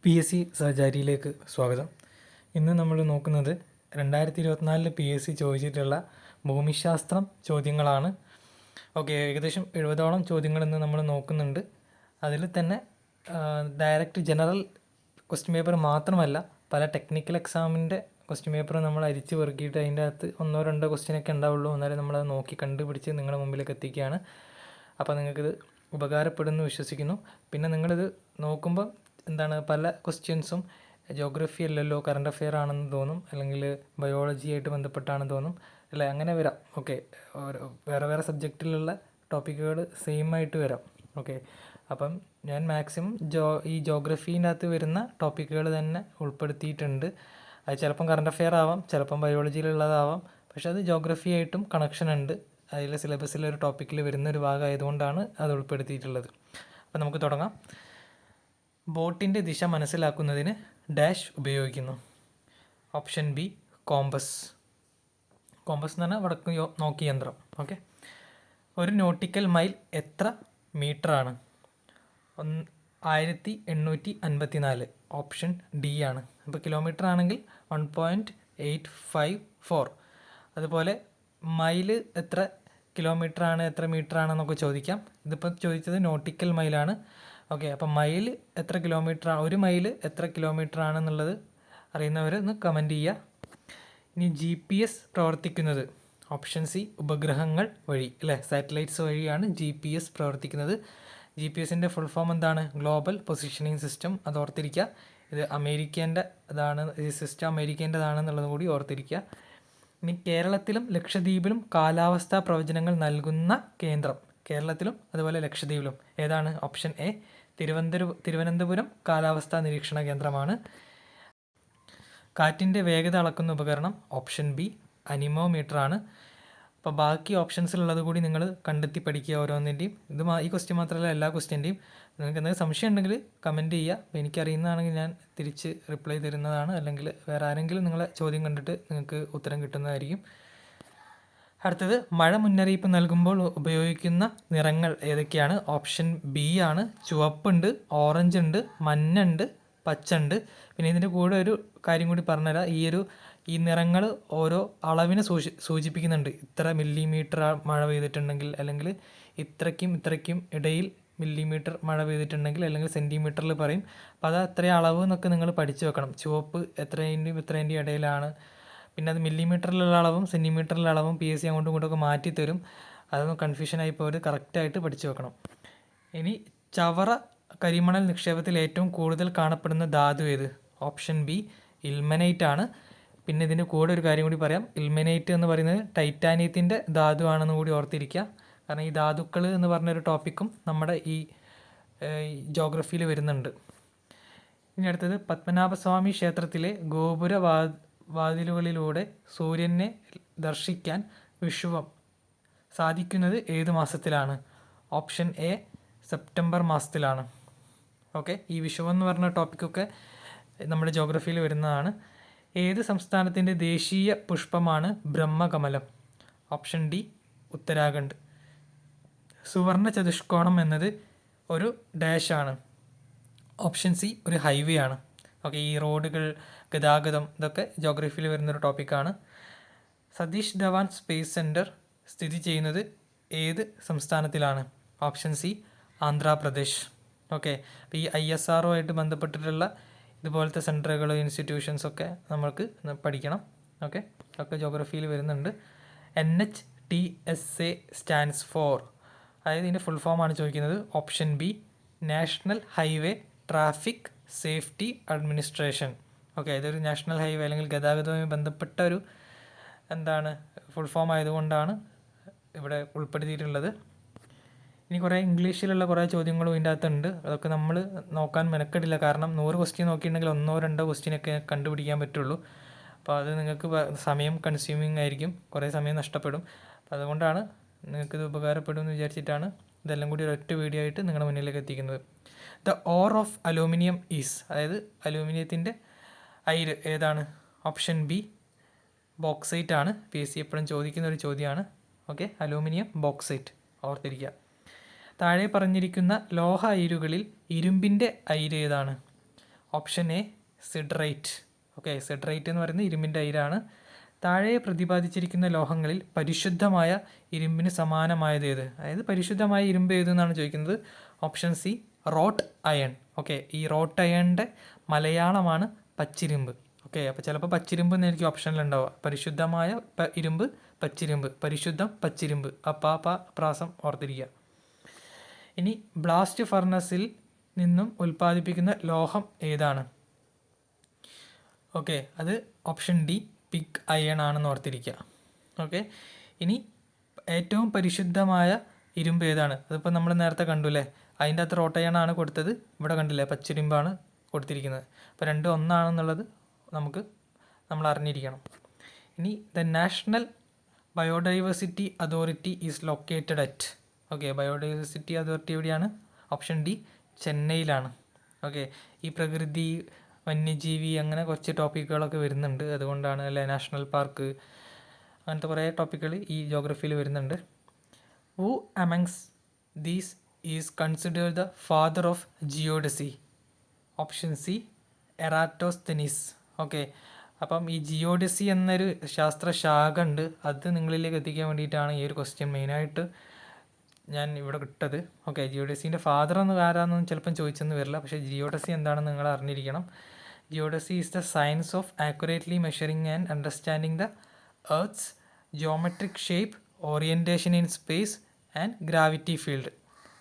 PSC സഹചാരിയിലേക്ക് സ്വാഗതം. ഇന്ന് നമ്മൾ നോക്കുന്നത് 2024 PSC ചോദിച്ചിട്ടുള്ള ഭൂമിശാസ്ത്രം ചോദ്യങ്ങളാണ്. ഏകദേശം 70ഓളം ചോദ്യങ്ങൾ ഇന്ന് നമ്മൾ നോക്കുന്നുണ്ട്. അതിൽ തന്നെ ഡയറക്റ്റ് ജനറൽ ക്വസ്റ്റ്യൻ പേപ്പർ മാത്രമല്ല, പല ടെക്നിക്കൽ എക്സാമിൻ്റെ ക്വസ്റ്റ്യൻ പേപ്പർ നമ്മൾ അരിച്ച് പെറുക്കിയിട്ട് അതിൻ്റെ അകത്ത് ഒന്നോ രണ്ടോ ക്വസ്റ്റ്യനൊക്കെ ഉണ്ടാവുള്ളൂ. എന്നാലും നമ്മളത് നോക്കി കണ്ടുപിടിച്ച് നിങ്ങളുടെ മുമ്പിലേക്ക് എത്തിക്കുകയാണ്. അപ്പോൾ നിങ്ങൾക്കിത് ഉപകാരപ്പെടുമെന്ന് വിശ്വസിക്കുന്നു. പിന്നെ നിങ്ങളിത് നോക്കുമ്പോൾ പല ക്വസ്റ്റ്യൻസും ജോഗ്രഫി അല്ലല്ലോ, കറണ്ട് അഫെയർ ആണെന്ന് തോന്നും, അല്ലെങ്കിൽ ബയോളജി ആയിട്ട് ബന്ധപ്പെട്ടാണെന്ന് തോന്നും, അല്ലേ? അങ്ങനെ വരാം. വേറെ വേറെ സബ്ജക്റ്റിലുള്ള ടോപ്പിക്കുകൾ സെയിം ആയിട്ട് വരാം. അപ്പം ഞാൻ മാക്സിമം ഈ ജോഗ്രഫീൻ്റെ അകത്ത് വരുന്ന ടോപ്പിക്കുകൾ തന്നെ ഉൾപ്പെടുത്തിയിട്ടുണ്ട്. അത് ചിലപ്പം കറണ്ട് അഫെയർ ആവാം, ചിലപ്പം ബയോളജിയിലുള്ളതാവാം, പക്ഷെ അത് ജോഗ്രഫി ആയിട്ടും കണക്ഷൻ ഉണ്ട്. അതിൽ സിലബസിലെ ഒരു ടോപ്പിക്കിൽ വരുന്ന ഒരു ഭാഗമായതുകൊണ്ടാണ് അത് ഉൾപ്പെടുത്തിയിട്ടുള്ളത്. അപ്പം നമുക്ക് തുടങ്ങാം. ബോട്ടിൻ്റെ ദിശ മനസ്സിലാക്കുന്നതിന് ഡാഷ് ഉപയോഗിക്കുന്നു. Option B compass. കോമ്പസ് എന്ന് പറഞ്ഞാൽ വടക്ക് നോക്കി യന്ത്രം. ഒരു നോട്ടിക്കൽ മൈൽ എത്ര മീറ്ററാണ്? 1854. ഓപ്ഷൻ ഡി ആണ്. ഇപ്പോൾ കിലോമീറ്റർ ആണെങ്കിൽ 1.854. അതുപോലെ മൈല് എത്ര കിലോമീറ്ററാണ്, എത്ര മീറ്ററാണെന്നൊക്കെ ചോദിക്കാം. ഇതിപ്പോൾ ചോദിച്ചത് നോട്ടിക്കൽ മൈലാണ്. അപ്പം മൈൽ എത്ര കിലോമീറ്ററാണ്, ഒരു മൈൽ എത്ര കിലോമീറ്റർ ആണെന്നുള്ളത് അറിയുന്നവർ ഒന്ന് കമൻറ്റ് ചെയ്യുക. ഇനി GPS പ്രവർത്തിക്കുന്നത്? ഓപ്ഷൻ സി ഉപഗ്രഹങ്ങൾ വഴി, അല്ലേ? സാറ്റലൈറ്റ്സ് വഴിയാണ് GPS പ്രവർത്തിക്കുന്നത്. GPS-ൻ്റെ ഫുൾ ഫോം എന്താണ്? Global positioning system. അത് ഓർത്തിരിക്കുക. ഇത് അമേരിക്കേൻ്റെ ഇതാണ്, ഈ സിസ്റ്റം അമേരിക്കേൻ്റെതാണെന്നുള്ളത് കൂടി ഓർത്തിരിക്കുക. ഇനി കേരളത്തിലും ലക്ഷദ്വീപിലും കാലാവസ്ഥാ പ്രവചനങ്ങൾ നൽകുന്ന കേന്ദ്രം? കേരളത്തിലും അതുപോലെ ലക്ഷദ്വീപിലും ഏതാണ്? ഓപ്ഷൻ എ തിരുവനന്തപുരം കാലാവസ്ഥാ നിരീക്ഷണ കേന്ദ്രമാണ്. കാറ്റിൻ്റെ വേഗത അളക്കുന്ന ഉപകരണം? ഓപ്ഷൻ ബി അനിമോമീറ്റർ ആണ്. അപ്പോൾ ബാക്കി ഓപ്ഷൻസിലുള്ളത് കൂടി നിങ്ങൾ കണ്ടെത്തി പഠിക്കുക ഓരോന്നിൻ്റെയും. ഈ ക്വസ്റ്റ്യൻ മാത്രമല്ല, എല്ലാ ക്വസ്റ്റ്യൻ്റെയും. നിങ്ങൾക്ക് എന്തെങ്കിലും സംശയം ഉണ്ടെങ്കിൽ കമൻറ്റ് ചെയ്യുക. അപ്പോൾ എനിക്കറിയുന്നതാണെങ്കിൽ ഞാൻ തിരിച്ച് റിപ്ലൈ തരുന്നതാണ്, അല്ലെങ്കിൽ വേറെ ആരെങ്കിലും നിങ്ങളെ ചോദ്യം കണ്ടിട്ട് നിങ്ങൾക്ക് ഉത്തരം കിട്ടുന്നതായിരിക്കും. അടുത്തത്, മഴ മുന്നറിയിപ്പ് നൽകുമ്പോൾ ഉപയോഗിക്കുന്ന നിറങ്ങൾ ഏതൊക്കെയാണ്? ഓപ്ഷൻ ബി ആണ്. ചുവപ്പുണ്ട്, ഓറഞ്ച് ഉണ്ട്, മഞ്ഞുണ്ട്, പച്ചുണ്ട്. പിന്നെ ഇതിൻ്റെ കൂടെ ഒരു കാര്യം കൂടി പറഞ്ഞുതരാം. ഈ നിറങ്ങൾ ഓരോ അളവിനെ സൂചിപ്പിക്കുന്നുണ്ട്. ഇത്ര മില്ലിമീറ്റർ മഴ പെയ്തിട്ടുണ്ടെങ്കിൽ, അല്ലെങ്കിൽ ഇത്രയ്ക്കും ഇടയിൽ മില്ലിമീറ്റർ മഴ പെയ്തിട്ടുണ്ടെങ്കിൽ, അല്ലെങ്കിൽ സെൻറ്റിമീറ്ററിൽ പറയും. അപ്പോൾ അത് എത്രയും അളവ് എന്നൊക്കെ നിങ്ങൾ പഠിച്ചു വെക്കണം. ചുവപ്പ് എത്രേൻ്റെയും ഇടയിലാണ്. പിന്നെ അത് മില്ലിമീറ്ററിലുള്ള അളവും സെൻറ്റിമീറ്ററിലുള്ള അളവും PSC അങ്ങോട്ടും ഇങ്ങോട്ടൊക്കെ മാറ്റിത്തരും. അതൊന്നും കൺഫ്യൂഷനായി പോയത് കറക്റ്റായിട്ട് പഠിച്ചു വെക്കണം. ഇനി ചവറ കരിമണൽ നിക്ഷേപത്തിൽ ഏറ്റവും കൂടുതൽ കാണപ്പെടുന്ന ധാതു ഏത്? ഓപ്ഷൻ ബി ഇൽമനൈറ്റ് ആണ്. പിന്നെ ഇതിൻ്റെ കൂടെ ഒരു കാര്യം കൂടി പറയാം. ഇൽമനൈറ്റ് എന്ന് പറയുന്നത് ടൈറ്റാനിയത്തിൻ്റെ ധാതു ആണെന്ന് കൂടി ഓർത്തിരിക്കുക. കാരണം ഈ ധാതുക്കൾ എന്ന് പറഞ്ഞൊരു ടോപ്പിക്കും നമ്മുടെ ഈ ജോഗ്രഫിയിൽ വരുന്നുണ്ട്. ഇനി അടുത്തത്, പത്മനാഭസ്വാമി ക്ഷേത്രത്തിലെ ഗോപുര വാതിലുകളിലൂടെ സൂര്യനെ ദർശിക്കാൻ വിഷുവം സാധിക്കുന്നത് ഏത് മാസത്തിലാണ്? ഓപ്ഷൻ എ സെപ്റ്റംബർ മാസത്തിലാണ്. ഈ വിഷുവം എന്ന് പറഞ്ഞ ടോപ്പിക്കൊക്കെ നമ്മുടെ ജോഗ്രഫിയിൽ വരുന്നതാണ്. ഏത് സംസ്ഥാനത്തിൻ്റെ ദേശീയ പുഷ്പമാണ് ബ്രഹ്മകമലം? Option D Uttarakhand. സുവർണ ചതുഷ്കോണം എന്നത് ഒരു ഡാഷാണ്. ഓപ്ഷൻ സി ഒരു ഹൈവേ ആണ്. ഈ റോഡുകൾ, ഗതാഗതം, ഇതൊക്കെ ജോഗ്രഫിയിൽ വരുന്നൊരു ടോപ്പിക്കാണ്. സതീഷ് ധവാൻ സ്പേസ് സെൻറ്റർ സ്ഥിതി ചെയ്യുന്നത് ഏത് സംസ്ഥാനത്തിലാണ്? Option C Andhra Pradesh. അപ്പോൾ ഈ ISRO ആയിട്ട് ബന്ധപ്പെട്ടിട്ടുള്ള ഇതുപോലത്തെ സെൻറ്ററുകൾ, ഇൻസ്റ്റിറ്റ്യൂഷൻസൊക്കെ നമ്മൾക്ക് പഠിക്കണം. ഒക്കെ ജോഗ്രഫിയിൽ വരുന്നുണ്ട്. NHTSA സ്റ്റാൻഡ്സ് ഫോർ, അതായത് ഇതിൻ്റെ ഫുൾ ഫോമാണ് ചോദിക്കുന്നത്. Option B national highway traffic safety administration. ഇതൊരു നാഷണൽ ഹൈവേ അല്ലെങ്കിൽ ഗതാഗതവുമായി ബന്ധപ്പെട്ട ഒരു ഫുൾ ഫോം ആയതുകൊണ്ടാണ് ഇവിടെ ഉൾപ്പെടുത്തിയിട്ടുള്ളത്. ഇനി കുറേ ഇംഗ്ലീഷിലുള്ള കുറേ ചോദ്യങ്ങളും ഇതിൻ്റെ അകത്തുണ്ട്. അതൊക്കെ നമ്മൾ നോക്കാൻ മെനക്കെടില്ല. കാരണം 100 ക്വസ്റ്റ്യൻ നോക്കിയിട്ടുണ്ടെങ്കിൽ 1-2 ക്വസ്റ്റ്യനൊക്കെ കണ്ടുപിടിക്കാൻ പറ്റുള്ളൂ. അപ്പോൾ അത് നിങ്ങൾക്ക് സമയം കൺസ്യൂമിങ് ആയിരിക്കും, കുറേ സമയം നഷ്ടപ്പെടും. അപ്പോൾ അതുകൊണ്ടാണ് നിങ്ങൾക്കിത് ഉപകാരപ്പെടുമെന്ന് വിചാരിച്ചിട്ടാണ് ഇതെല്ലാം കൂടി ഒരൊറ്റ വീഡിയോ ആയിട്ട് നിങ്ങളുടെ മുന്നിലേക്ക് എത്തിക്കുന്നത്. The or of aluminium is, അതായത് അലൂമിനിയത്തിൻ്റെ അയിര് ഏതാണ്? ഓപ്ഷൻ ബി ബോക്സൈറ്റ് ആണ്. PSC എപ്പോഴും ചോദിക്കുന്ന ഒരു ചോദ്യമാണ്. അലൂമിനിയം ബോക്സൈറ്റ് ഓർത്തിരിക്കുക. താഴെ പറഞ്ഞിരിക്കുന്ന ലോഹ അയിരുകളിൽ ഇരുമ്പിൻ്റെ അയിര് ഏതാണ്? Option A siderite. Okay, siderite എന്ന് പറയുന്നത് ഇരുമ്പിൻ്റെ അയിരാണ്. താഴെ പ്രതിപാദിച്ചിരിക്കുന്ന ലോഹങ്ങളിൽ പരിശുദ്ധമായ ഇരുമ്പിന് സമാനമായത് ഏത്? അതായത് പരിശുദ്ധമായ ഇരുമ്പ് ഏതെന്നാണ് ചോദിക്കുന്നത്. Option C wrought iron. Okay, ഈ റോട്ട് അയണിൻ്റെ മലയാളമാണ് പച്ചിരുമ്പ്. ഓക്കെ, അപ്പോൾ ചിലപ്പോൾ പച്ചിരുമ്പ് എന്നായിരിക്കും ഓപ്ഷനിലുണ്ടാവുക. പരിശുദ്ധമായ ഇരുമ്പ്, പച്ചിരുമ്പ്, പരിശുദ്ധം പച്ചിരുമ്പ്, പ്രാസം ഓർത്തിരിക്കുക. ഇനി ബ്ലാസ്റ്റ് ഫർണസിൽ നിന്നും ഉൽപ്പാദിപ്പിക്കുന്ന ലോഹം ഏതാണ്? ഓക്കെ, അത് ഓപ്ഷൻ ഡി പിഗ് അയൺ ആണെന്ന് ഓർത്തിരിക്കുക. ഓക്കെ, ഇനി ഏറ്റവും പരിശുദ്ധമായ ഇരുമ്പ് ഏതാണ്? അതിപ്പോൾ നമ്മൾ നേരത്തെ കണ്ടു അല്ലേ, അതിൻ്റെ അകത്ത് റോട്ട് അയൺ ആണ് കൊടുത്തത്, ഇവിടെ കണ്ടില്ലേ പച്ചിരുമ്പാണ് കൊടുത്തിരിക്കുന്നത്. അപ്പോൾ രണ്ടും ഒന്നാണെന്നുള്ളത് നമ്മൾ അറിഞ്ഞിരിക്കണം. ഇനി the national biodiversity authority is located at. Okay, biodiversity authority എവിടെയാണ്? ഓപ്ഷൻ ഡി ചെന്നൈയിലാണ്. ഓക്കെ, ഈ പ്രകൃതി, വന്യജീവി, അങ്ങനെ കുറച്ച് ടോപ്പിക്കുകളൊക്കെ വരുന്നുണ്ട്. അതുകൊണ്ടാണ് അല്ലേ, നാഷണൽ പാർക്ക്, അങ്ങനത്തെ കുറേ ടോപ്പിക്കുകൾ ഈ ജോഗ്രഫിയിൽ വരുന്നുണ്ട്. Who amongst these is considered the father of geodesy? Option C Eratosthenes. Okay, അപ്പം ഈ ജിയോഡസി എന്നൊരു ശാസ്ത്രശാഖ ഉണ്ട്. അത് നിങ്ങളിലേക്ക് എത്തിക്കാൻ വേണ്ടിയിട്ടാണ് ഈ ഒരു ക്വസ്റ്റ്യൻ മെയിനായിട്ട് ഞാൻ ഇവിടെ ഇട്ടത്. ഓക്കെ, ജിയോഡസീൻ്റെ ഫാദർ എന്ന് ആരാണെന്ന് ചിലപ്പം ചോദിച്ചെന്ന് വരില്ല, പക്ഷേ ജിയോഡസി എന്താണെന്ന് നിങ്ങൾ അറിഞ്ഞിരിക്കണം. ജിയോഡസി is the science of accurately measuring and understanding the earth's geometric shape, orientation in space and gravity field.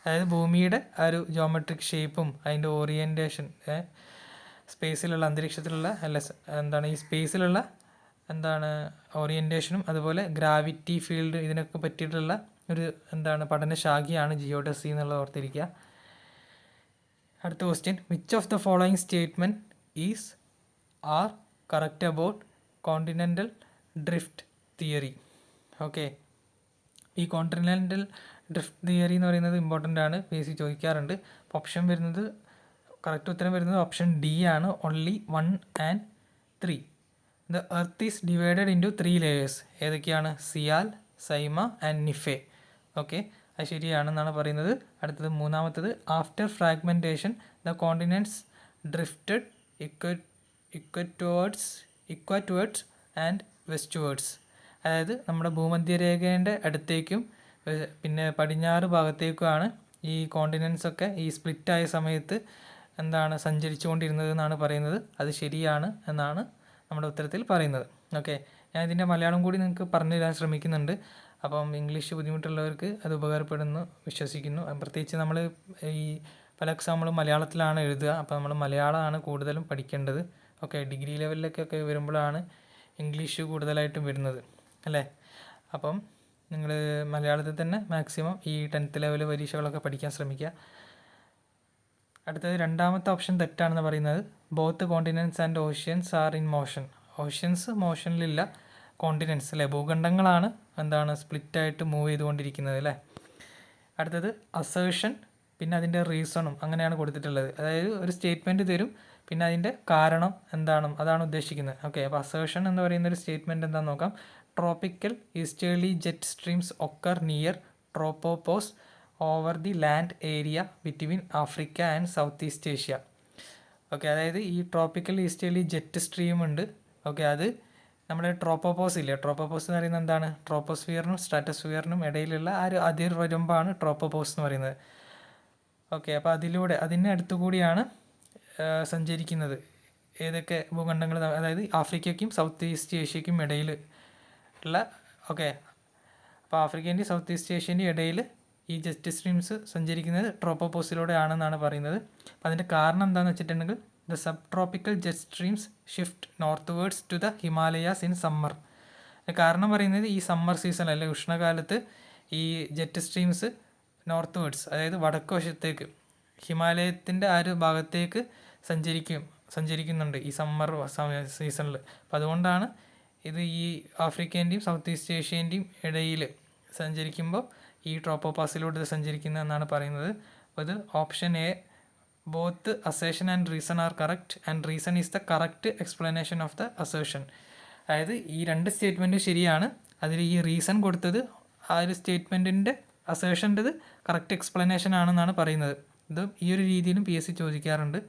അതായത് ഭൂമിയുടെ ആ ഒരു ജോമെട്രിക് ഷേപ്പും അതിൻ്റെ ഓറിയൻറ്റേഷൻ, സ്പേസിലുള്ള അന്തരീക്ഷത്തിലുള്ള ഈ സ്പേസിലുള്ള ഓറിയൻറ്റേഷനും അതുപോലെ ഗ്രാവിറ്റി ഫീൽഡ്, ഇതിനൊക്കെ പറ്റിയിട്ടുള്ള ഒരു പഠനശാഖയാണ് ജിയോഡസി എന്നുള്ളത് ഓർത്തിരിക്കുക. അടുത്ത question, which of the following statement is are correct about continental drift theory? Okay, ഈ കോണ്ടിനെൻ്റൽ ഡ്രിഫ്റ്റ് തിയറി എന്ന് പറയുന്നത് ഇമ്പോർട്ടൻ്റ് ആണ്, PSC ചോദിക്കാറുണ്ട്. ഓപ്ഷൻ വരുന്നത്, കറക്റ്റ് ഉത്തരം വരുന്നത് ഓപ്ഷൻ ഡി ആണ്, only 1 and 3. The earth is divided into 3 layers. ഏതൊക്കെയാണ്? Sial, sima and nife. Okay, അത് ശരിയാണെന്നാണ് പറയുന്നത്. അടുത്തത് മൂന്നാമത്തത്, after fragmentation the continents drifted equatorwards and westwards. അതായത് നമ്മുടെ ഭൂമധ്യരേഖേൻ്റെ അടുത്തേക്കും പിന്നെ പടിഞ്ഞാറ് ഭാഗത്തേക്കുമാണ് ഈ കോണ്ടിനെൻറ്റ്സ് ഒക്കെ ഈ സ്പ്ലിറ്റായ സമയത്ത് സഞ്ചരിച്ചു കൊണ്ടിരുന്നത് എന്നാണ് പറയുന്നത്. അത് ശരിയാണ് എന്നാണ് നമ്മുടെ ഉത്തരത്തിൽ പറയുന്നത്. ഓക്കെ, ഞാൻ ഇതിൻ്റെ മലയാളം കൂടി നിങ്ങൾക്ക് പറഞ്ഞു തരാൻ ശ്രമിക്കുന്നുണ്ട്. അപ്പം ഇംഗ്ലീഷ് ബുദ്ധിമുട്ടുള്ളവർക്ക് അത് ഉപകാരപ്പെടുന്നു വിശ്വസിക്കുന്നു. പ്രത്യേകിച്ച് നമ്മൾ ഈ പല എക്സാമ്പിളും മലയാളത്തിലാണ് എഴുതുക. അപ്പോൾ നമ്മൾ മലയാളമാണ് കൂടുതലും പഠിക്കേണ്ടത്. ഓക്കെ, ഡിഗ്രി ലെവലിലേക്കൊക്കെ വരുമ്പോഴാണ് ഇംഗ്ലീഷ് കൂടുതലായിട്ടും വരുന്നത് അല്ലേ. അപ്പം നിങ്ങൾ മലയാളത്തിൽ തന്നെ മാക്സിമം ഈ 10th ലെവൽ പരീക്ഷകളൊക്കെ പഠിക്കാൻ ശ്രമിക്കുക. അടുത്തത് രണ്ടാമത്തെ ഓപ്ഷൻ തെറ്റാണെന്ന് പറയുന്നത്. Both continents and oceans are in motion. Oceans മോഷനിലില്ല, കോണ്ടിനെൻറ്റ്സ് അല്ലേ, ഭൂഖണ്ഡങ്ങളാണ് സ്പ്ലിറ്റായിട്ട് മൂവ് ചെയ്തുകൊണ്ടിരിക്കുന്നത് അല്ലേ. അടുത്തത് അസേർഷൻ, പിന്നെ അതിൻ്റെ റീസണും അങ്ങനെയാണ് കൊടുത്തിട്ടുള്ളത്. അതായത് ഒരു സ്റ്റേറ്റ്മെൻറ്റ് തരും, പിന്നെ അതിൻ്റെ കാരണം അതാണ് ഉദ്ദേശിക്കുന്നത്. ഓക്കെ, അപ്പോൾ അസേർഷൻ എന്ന് പറയുന്ന ഒരു സ്റ്റേറ്റ്മെൻറ്റ് എന്താണെന്ന് നോക്കാം. Tropical easterly jet streams occur near tropopause over the land area between Africa and South East Asia. Okay, അതായത് ഈ ട്രോപ്പിക്കൽ ഈസ്റ്റേർലി ജെറ്റ് സ്ട്രീം ഉണ്ട്. ഓക്കെ, അത് നമ്മുടെ ട്രോപ്പോപോസ് ഇല്ലേ, ട്രോപ്പോപോസ് എന്ന് പറയുന്നത് ട്രോപ്പോസ്ഫിയറിനും സ്ട്രാറ്റോസ്ഫിയറിനും ഇടയിലുള്ള ആ ഒരു അതിർവരമ്പാണ് ട്രോപ്പോപോസ് എന്ന് പറയുന്നത്. ഓക്കെ, അപ്പോൾ അതിൻ്റെ അടുത്തുകൂടിയാണ് സഞ്ചരിക്കുന്നത് ഏതൊക്കെ ഭൂഖണ്ഡങ്ങൾ, അതായത് ആഫ്രിക്കയ്ക്കും സൗത്ത് ഈസ്റ്റ് ഏഷ്യയ്ക്കും ഇടയിൽ ഉള്ള. ഓക്കെ, അപ്പോൾ ആഫ്രിക്കേൻ്റെയും സൗത്ത് ഈസ്റ്റ് ഏഷ്യൻ്റെയും ഇടയിൽ ഈ ജെറ്റ് സ്ട്രീംസ് സഞ്ചരിക്കുന്നത് ട്രോപ്പോപോസിലൂടെ ആണെന്നാണ് പറയുന്നത്. അപ്പോൾ അതിൻ്റെ കാരണം എന്താണെന്ന് വെച്ചിട്ടുണ്ടെങ്കിൽ, the subtropical jet streams shift northwards to the Himalayas in summer. കാരണം പറയുന്നത് ഈ സമ്മർ സീസൺ അല്ലെ, ഉഷ്ണകാലത്ത് ഈ ജെറ്റ് സ്ട്രീംസ് നോർത്ത് വേർഡ്സ്, അതായത് വടക്ക് വശത്തേക്ക് ഹിമാലയത്തിൻ്റെ ആ ഒരു ഭാഗത്തേക്ക് സഞ്ചരിക്കുന്നുണ്ട് ഈ സമ്മർ സീസണിൽ. അപ്പോൾ അതുകൊണ്ടാണ് ഇത് ഈ ആഫ്രിക്കേൻ്റെയും സൗത്ത് ഈസ്റ്റ് ഏഷ്യേൻ്റെയും ഇടയിൽ സഞ്ചരിക്കുമ്പോൾ ഈ ട്രോപ്പോപാസിലൂടെ സഞ്ചരിക്കുന്നതെന്നാണ് പറയുന്നത്. അപ്പോൾ ഇത് option A, both assertion and reason are correct and reason is the correct explanation of the assertion. അതായത് ഈ രണ്ട് സ്റ്റേറ്റ്മെൻറ്റും ശരിയാണ്, അതിൽ ഈ റീസൺ കൊടുത്തത് ആ ഒരു സ്റ്റേറ്റ്മെൻറ്റിൻ്റെ അസേഷൻ്റെത് കറക്റ്റ് എക്സ്പ്ലനേഷൻ ആണെന്നാണ് പറയുന്നത്. ഇത് ഈ ഒരു രീതിയിലും PSC ചോദിക്കാറുണ്ട്.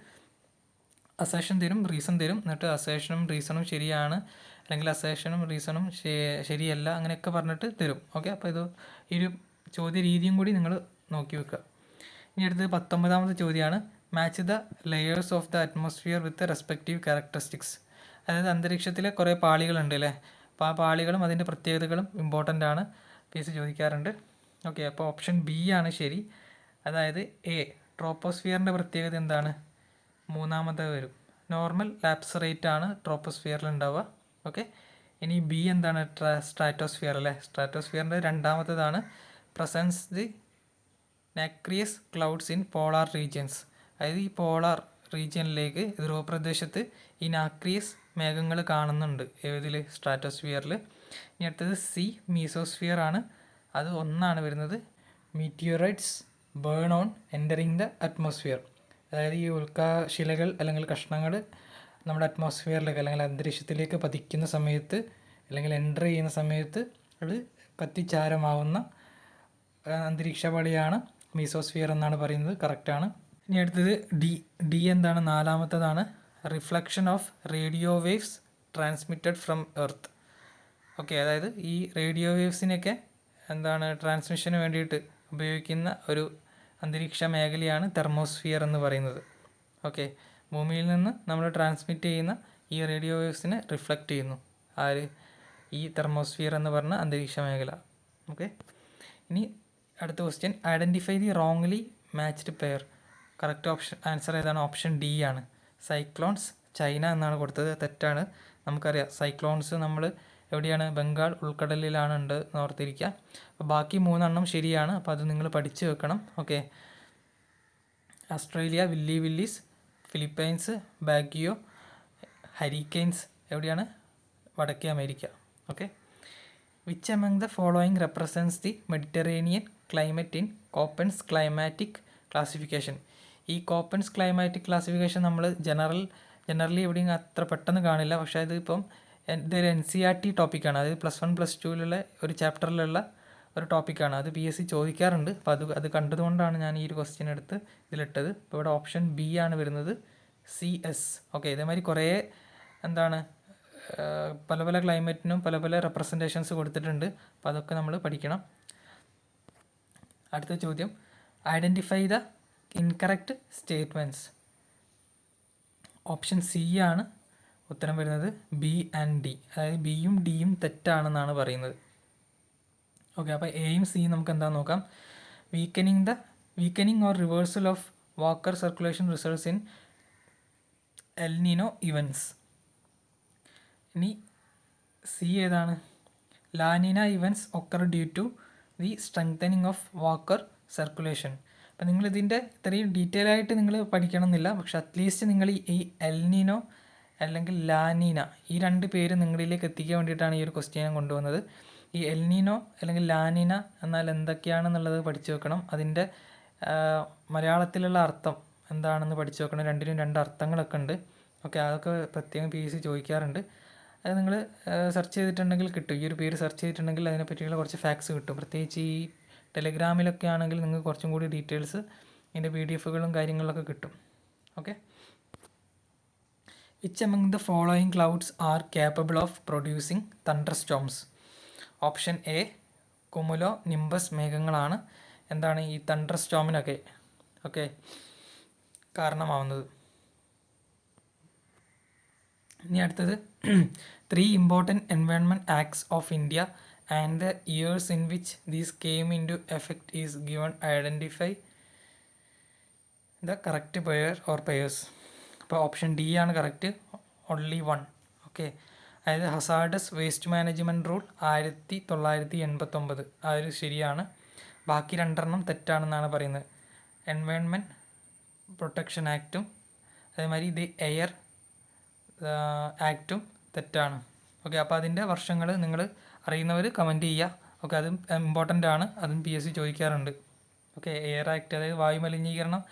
അസേഷൻ തരും, റീസൺ തരും, എന്നിട്ട് അസേഷനും റീസണും ശരിയാണ് അല്ലെങ്കിൽ അസേഷനും റീസണും ശരിയല്ല അങ്ങനെയൊക്കെ പറഞ്ഞിട്ട് തരും. ഓക്കെ, അപ്പോൾ ഈ ഒരു ചോദ്യ രീതിയും കൂടി നിങ്ങൾ നോക്കി വെക്കുക. ഇനി അടുത്തത് 19ാമത്തെ ചോദ്യമാണ് match the layers of the atmosphere with respective characteristics. അതായത് അന്തരീക്ഷത്തിലെ കുറേ പാളികളുണ്ട് അല്ലേ, അപ്പോൾ ആ പാളികളും അതിൻ്റെ പ്രത്യേകതകളും ഇമ്പോർട്ടൻ്റ് ആണ്, പി.എസ്.സി ചോദിക്കാറുണ്ട്. ഓക്കെ, അപ്പോൾ ഓപ്ഷൻ ബി ആണ് ശരി. അതായത് എ ട്രോപ്പോസ്ഫിയറിൻ്റെ പ്രത്യേകത എന്താണ്, 3ാമത്തെ വരും. നോർമൽ ലാപ്സ് റേറ്റ് ആണ് ട്രോപ്പോസ്ഫിയറിൽ ഉണ്ടാവുക. ഓക്കെ, ഇനി ബി എന്താണ്, സ്ട്രാറ്റോസ്ഫിയർ അല്ലേ, സ്ട്രാറ്റോസ്ഫിയറിൻ്റെ 2ാമത്തേതാണ് presence the nacreous clouds in polar regions. അതായത് ഈ പോളാർ റീജിയനിലേക്ക് ധ്രുവപ്രദേശത്ത് ഈ നാക്രിയസ് മേഘങ്ങൾ കാണുന്നുണ്ട്, ഏതിൽ, സ്ട്രാറ്റോസ്ഫിയറിൽ. ഇനി അടുത്തത് സി മീസോസ്ഫിയർ ആണ്, അത് 1 വരുന്നത്. Meteorites burn on entering the atmosphere. അതായത് ഈ ഉൽക്കാശിലകൾ അല്ലെങ്കിൽ കഷ്ണങ്ങൾ നമ്മുടെ അറ്റ്മോസ്ഫിയറിലേക്ക് അല്ലെങ്കിൽ അന്തരീക്ഷത്തിലേക്ക് പതിക്കുന്ന സമയത്ത് അല്ലെങ്കിൽ എൻ്റർ ചെയ്യുന്ന സമയത്ത് അത് കത്തിച്ചാരമാവുന്ന അന്തരീക്ഷപാളിയാണ് മീസോസ്ഫിയർ എന്നാണ് പറയുന്നത്, കറക്റ്റാണ്. ഇനി അടുത്തത് ഡി എന്താണ്, 4ാമത്തേതാണ് reflection of radio waves transmitted from earth. Okay, അതായത് ഈ റേഡിയോ വേവ്സിനൊക്കെ എന്താണ് ട്രാൻസ്മിഷന് വേണ്ടിയിട്ട് ഉപയോഗിക്കുന്ന ഒരു അന്തരീക്ഷ മേഖലയാണ് തെർമോസ്ഫിയർ എന്ന് പറയുന്നത്. ഓക്കെ, ഭൂമിയിൽ നിന്ന് നമ്മൾ ട്രാൻസ്മിറ്റ് ചെയ്യുന്ന ഈ റേഡിയോ വേവ്സിനെ റിഫ്ലക്റ്റ് ചെയ്യുന്നു ആര്, ഈ തെർമോസ്ഫിയർ എന്ന് പറഞ്ഞ അന്തരീക്ഷ മേഖല. ഓക്കെ, ഇനി അടുത്ത question identify the wrongly matched pair. Correct answer ഏതാണ്, ഓപ്ഷൻ ഡി ആണ്. സൈക്ലോൺസ് ചൈന എന്നാണ് കൊടുത്തത്, തെറ്റാണ്. നമുക്കറിയാം സൈക്ലോൺസ് നമ്മൾ എവിടെയാണ്, ബംഗാൾ ഉൾക്കടലിലാണ് ഉണ്ട് എന്ന് ഓർത്തിരിക്കുക. അപ്പോൾ ബാക്കി 3 ശരിയാണ്, അപ്പോൾ അത് നിങ്ങൾ പഠിച്ചു വെക്കണം. Okay, Australia willy willies, Philippines baguio, hurricanes എവിടെയാണ്, വടക്കേ America. Okay, which among the following represents the Mediterranean climate in Koppen's climatic classification. ഈ കോപ്പൻസ് ക്ലൈമാറ്റിക് ക്ലാസിഫിക്കേഷൻ നമ്മൾ ജനറലി എവിടെയും അത്ര പെട്ടെന്ന് കാണില്ല, പക്ഷേ ഇതിപ്പം ഇതൊരു NCERT ടോപ്പിക്കാണ്, അതായത് +1 +2 ഒരു ചാപ്റ്ററിലുള്ള ഒരു ടോപ്പിക്കാണ്, അത് PSC ചോദിക്കാറുണ്ട്. അപ്പോൾ അത് കണ്ടതുകൊണ്ടാണ് ഞാൻ ഈ ഒരു ക്വസ്റ്റ്യൻ എടുത്ത് ഇതിലിട്ടത്. ഇപ്പോൾ ഇവിടെ ഓപ്ഷൻ ബി ആണ് വരുന്നത്, CS. ഓക്കെ, ഇതേമാതിരി കുറേ എന്താണ് പല പല ക്ലൈമറ്റിനും പല പല റെപ്രസെൻറ്റേഷൻസ് കൊടുത്തിട്ടുണ്ട്, അപ്പോൾ അതൊക്കെ നമ്മൾ പഠിക്കണം. അടുത്ത ചോദ്യം identify the incorrect statements. Option C ആണ് ഉത്തരം വരുന്നത്, ബി ആൻഡ് ഡി. അതായത് ബിയും ഡിയും തെറ്റാണെന്നാണ് പറയുന്നത്. ഓക്കെ, അപ്പോൾ എയും സിയും നമുക്ക് എന്താണെന്ന് നോക്കാം. Weakening or reversal of Walker circulation results in El Nino events. ഇനി സി ഏതാണ്, La Nina events occur due to the strengthening of Walker circulation. അപ്പം നിങ്ങളിതിൻ്റെ ഇത്രയും ഡീറ്റെയിൽ ആയിട്ട് നിങ്ങൾ പഠിക്കണം എന്നില്ല, പക്ഷെ അറ്റ്ലീസ്റ്റ് നിങ്ങൾ ഈ എൽ നിനോ അല്ലെങ്കിൽ ലാനീന ഈ 2 പേര് നിങ്ങളിലേക്ക് എത്തിക്കാൻ വേണ്ടിയിട്ടാണ് ഈ ഒരു ക്വസ്റ്റ്യൻ കൊണ്ടുവന്നത്. ഈ എൽ നിനോ അല്ലെങ്കിൽ ലാനീന എന്നാൽ എന്തൊക്കെയാണെന്നുള്ളത് പഠിച്ചു വെക്കണം, അതിൻ്റെ മലയാളത്തിലുള്ള അർത്ഥം എന്താണെന്ന് പഠിച്ചു വെക്കണം. 2നും 2 അർത്ഥങ്ങളൊക്കെ ഉണ്ട്. ഓക്കെ, അതൊക്കെ പ്രത്യേകം PSC ചോദിക്കാറുണ്ട്. അത് നിങ്ങൾ സെർച്ച് ചെയ്തിട്ടുണ്ടെങ്കിൽ കിട്ടും, ഈ ഒരു പേര് സെർച്ച് ചെയ്തിട്ടുണ്ടെങ്കിൽ അതിനെ പറ്റിയുള്ള കുറച്ച് ഫാക്ട്സ് കിട്ടും. പ്രത്യേകിച്ച് ഈ ടെലഗ്രാമിലൊക്കെ ആണെങ്കിൽ നിങ്ങൾക്ക് കുറച്ചും കൂടി ഡീറ്റെയിൽസ് ഇതിൻ്റെ PDF-കളും കാര്യങ്ങളിലൊക്കെ കിട്ടും. Okay, which among the following clouds are capable of producing thunder storms. Option A cumulo nimbus മേഘങ്ങളാണ് എന്താണ് ഈ തണ്ടർ സ്റ്റോമിനൊക്കെ കാരണമാവുന്നത്. ഇനി അടുത്തത് 3 important environment acts of India and the years in which these came into effect is given. Identify the correct pair or pairs. അപ്പോൾ option D ആണ് correct, only 1. Okay, അതായത് ഹസാർഡസ് വേസ്റ്റ് മാനേജ്മെൻറ്റ് റൂൾ 1989 അതൊരു ശരിയാണ്. ബാക്കി 2 തെറ്റാണെന്നാണ് പറയുന്നത്. Environment protection ആക്റ്റും അതേമാതിരി ഇത് air ആക്റ്റും തെറ്റാണ്. ഓക്കെ, അപ്പോൾ അതിൻ്റെ വർഷങ്ങൾ നിങ്ങൾ അറിയുന്നവർ കമൻറ്റ് ചെയ്യുക. ഓക്കെ, അതും ഇമ്പോർട്ടൻ്റ് ആണ്, അതും PSC ചോദിക്കാറുണ്ട്. ഓക്കെ, എയർ ആക്ട് അതായത് വായുമലിനീകരണം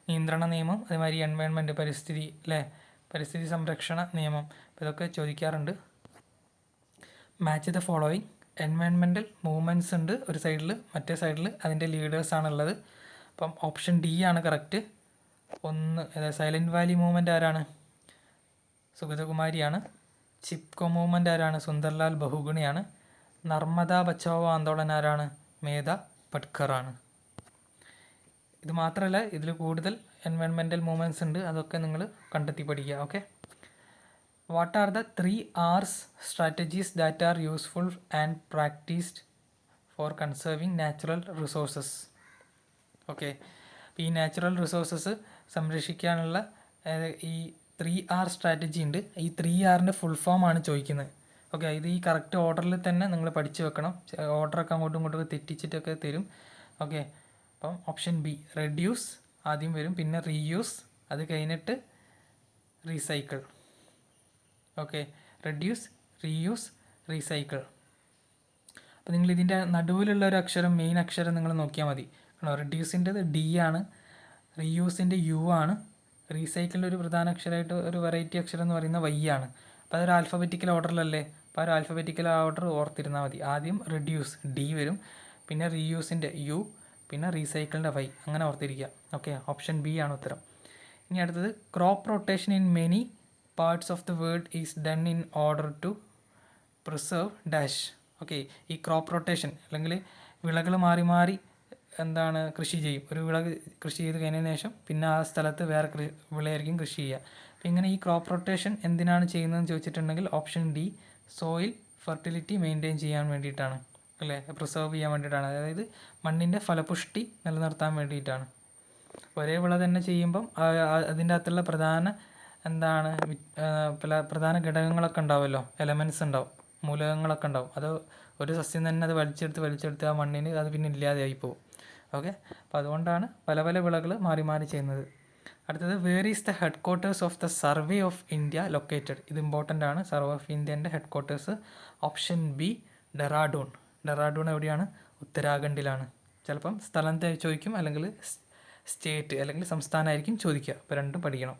നിയന്ത്രണ നിയമം, അതേമാതിരി എൻവയോൺമെൻറ്റ് പരിസ്ഥിതി സംരക്ഷണ നിയമം, അപ്പോൾ ഇതൊക്കെ ചോദിക്കാറുണ്ട്. Match the following. Environmental movements ഉണ്ട് ഒരു സൈഡിൽ, മറ്റേ സൈഡിൽ അതിൻ്റെ ലീഡേഴ്സാണുള്ളത്. അപ്പം ഓപ്ഷൻ ഡി ആണ് കറക്റ്റ്. 1 സൈലൻറ്റ് വാലി മൂവ്മെൻറ്റ് ആരാണ്, സുഗതകുമാരിയാണ്. ചിപ്കോ മൂവ്മെൻ്റ് ആരാണ്? സുന്ദർലാൽ ബഹുഗുണിയാണ്. നർമ്മദ ബച്ചാവോ ആന്തോളൻ ആരാണ്? മേധ പട്കറാണ്. ഇത് മാത്രമല്ല, ഇതിൽ കൂടുതൽ എൻവയോൺമെൻറ്റൽ മൂവ്മെൻറ്റ്സ് ഉണ്ട്, അതൊക്കെ നിങ്ങൾ കണ്ടെത്തി പഠിക്കുക. Okay. What are the 3 R's strategies that are useful and practised for conserving natural resources? Okay. അപ്പോൾ ഈ നാച്ചുറൽ റിസോഴ്സസ് സംരക്ഷിക്കാനുള്ള ഈ 3R സ്ട്രാറ്റജി ഉണ്ട്. ഈ 3Rൻ്റെ ഫുൾ ഫോം ആണ് ചോദിക്കുന്നത്. ഓക്കെ. ഇത് ഈ കറക്റ്റ് ഓർഡറിൽ തന്നെ നിങ്ങൾ പഠിച്ചു വെക്കണം. ഓർഡറൊക്കെ അങ്ങോട്ടും ഇങ്ങോട്ടും തെറ്റിച്ചിട്ടൊക്കെ തരും. ഓക്കെ. അപ്പം ഓപ്ഷൻ ബി റെഡ്യൂസ് ആദ്യം വരും, പിന്നെ റീയൂസ്, അത് കഴിഞ്ഞിട്ട് recycle. Okay. Reduce, reuse, recycle. അപ്പോൾ നിങ്ങൾ ഇതിൻ്റെ നടുവിലുള്ള ഒരു അക്ഷരം, മെയിൻ അക്ഷരം നിങ്ങൾ നോക്കിയാൽ മതി. കാരണം റെഡ്യൂസിൻ്റെത് ഡി ആണ്, റീയൂസിൻ്റെ യു ആണ്, റീസൈക്കിളിൻ്റെ ഒരു പ്രധാന അക്ഷരമായിട്ട് ഒരു വെറൈറ്റി അക്ഷരം എന്ന് പറയുന്നത് വൈ ആണ്. അപ്പോൾ അതൊരു ആൽഫബറ്റിക്കൽ ഓർഡറിലല്ലേ, അപ്പോൾ ആ ഒരു ആൽഫബറ്റിക്കൽ ഓർഡർ ഓർത്തിരുന്നാൽ മതി. ആദ്യം റെഡ്യൂസ് ഡി വരും, പിന്നെ റീയൂസിൻ്റെ യു, പിന്നെ റീസൈക്കിളിൻ്റെ വൈ, അങ്ങനെ ഓർത്തിരിക്കുക. ഓക്കെ. ഓപ്ഷൻ ബി ആണ് ഉത്തരം. ഇനി അടുത്തത് crop rotation in many parts of the world is done in order to preserve dash. Okay. ഈ ക്രോപ്പ് റൊട്ടേഷൻ അല്ലെങ്കിൽ വിളകൾ മാറി മാറി എന്താണ് കൃഷി ചെയ്യും. ഒരു വിള കൃഷി ചെയ്ത് കഴിഞ്ഞതിന് ശേഷം പിന്നെ ആ സ്ഥലത്ത് വേറെ വിളയായിരിക്കും കൃഷി ചെയ്യുക. അപ്പോൾ ഇങ്ങനെ ഈ ക്രോപ്പ് റൊട്ടേഷൻ എന്തിനാണ് ചെയ്യുന്നതെന്ന് ചോദിച്ചിട്ടുണ്ടെങ്കിൽ option D soil fertility maintain ചെയ്യാൻ വേണ്ടിയിട്ടാണ്, അല്ലേ, പ്രിസർവ് ചെയ്യാൻ വേണ്ടിയിട്ടാണ്. അതായത് മണ്ണിൻ്റെ ഫലപുഷ്ടി നിലനിർത്താൻ വേണ്ടിയിട്ടാണ്. ഒരേ വിള തന്നെ ചെയ്യുമ്പം അതിൻ്റെ അകത്തുള്ള പ്രധാന എന്താണ് പ്രധാന ഘടകങ്ങളൊക്കെ ഉണ്ടാവുമല്ലോ, എലമെൻറ്റ്സ് ഉണ്ടാവും, മൂലകങ്ങളൊക്കെ ഉണ്ടാവും. അത് ഒരു സസ്യം തന്നെ അത് വലിച്ചെടുത്ത് ആ മണ്ണിന് അത് പിന്നെ ഇല്ലാതെയായി പോകും. ഓക്കെ. അപ്പോൾ അതുകൊണ്ടാണ് പല പല വിളകൾ മാറി മാറി ചെയ്യുന്നത്. അടുത്തത് where is the headquarters of the survey of India located? ഇത് ഇമ്പോർട്ടൻ്റ് ആണ്. സർവേ ഓഫ് ഇന്ത്യൻ്റെ headquarters option B Dehradun. Dehradun എവിടെയാണ്? ഉത്തരാഖണ്ഡിലാണ്. ചിലപ്പം സ്ഥലം ചോദിക്കും, അല്ലെങ്കിൽ സ്റ്റേറ്റ് അല്ലെങ്കിൽ സംസ്ഥാനമായിരിക്കും ചോദിക്കുക. അപ്പോൾ രണ്ടും പഠിക്കണം.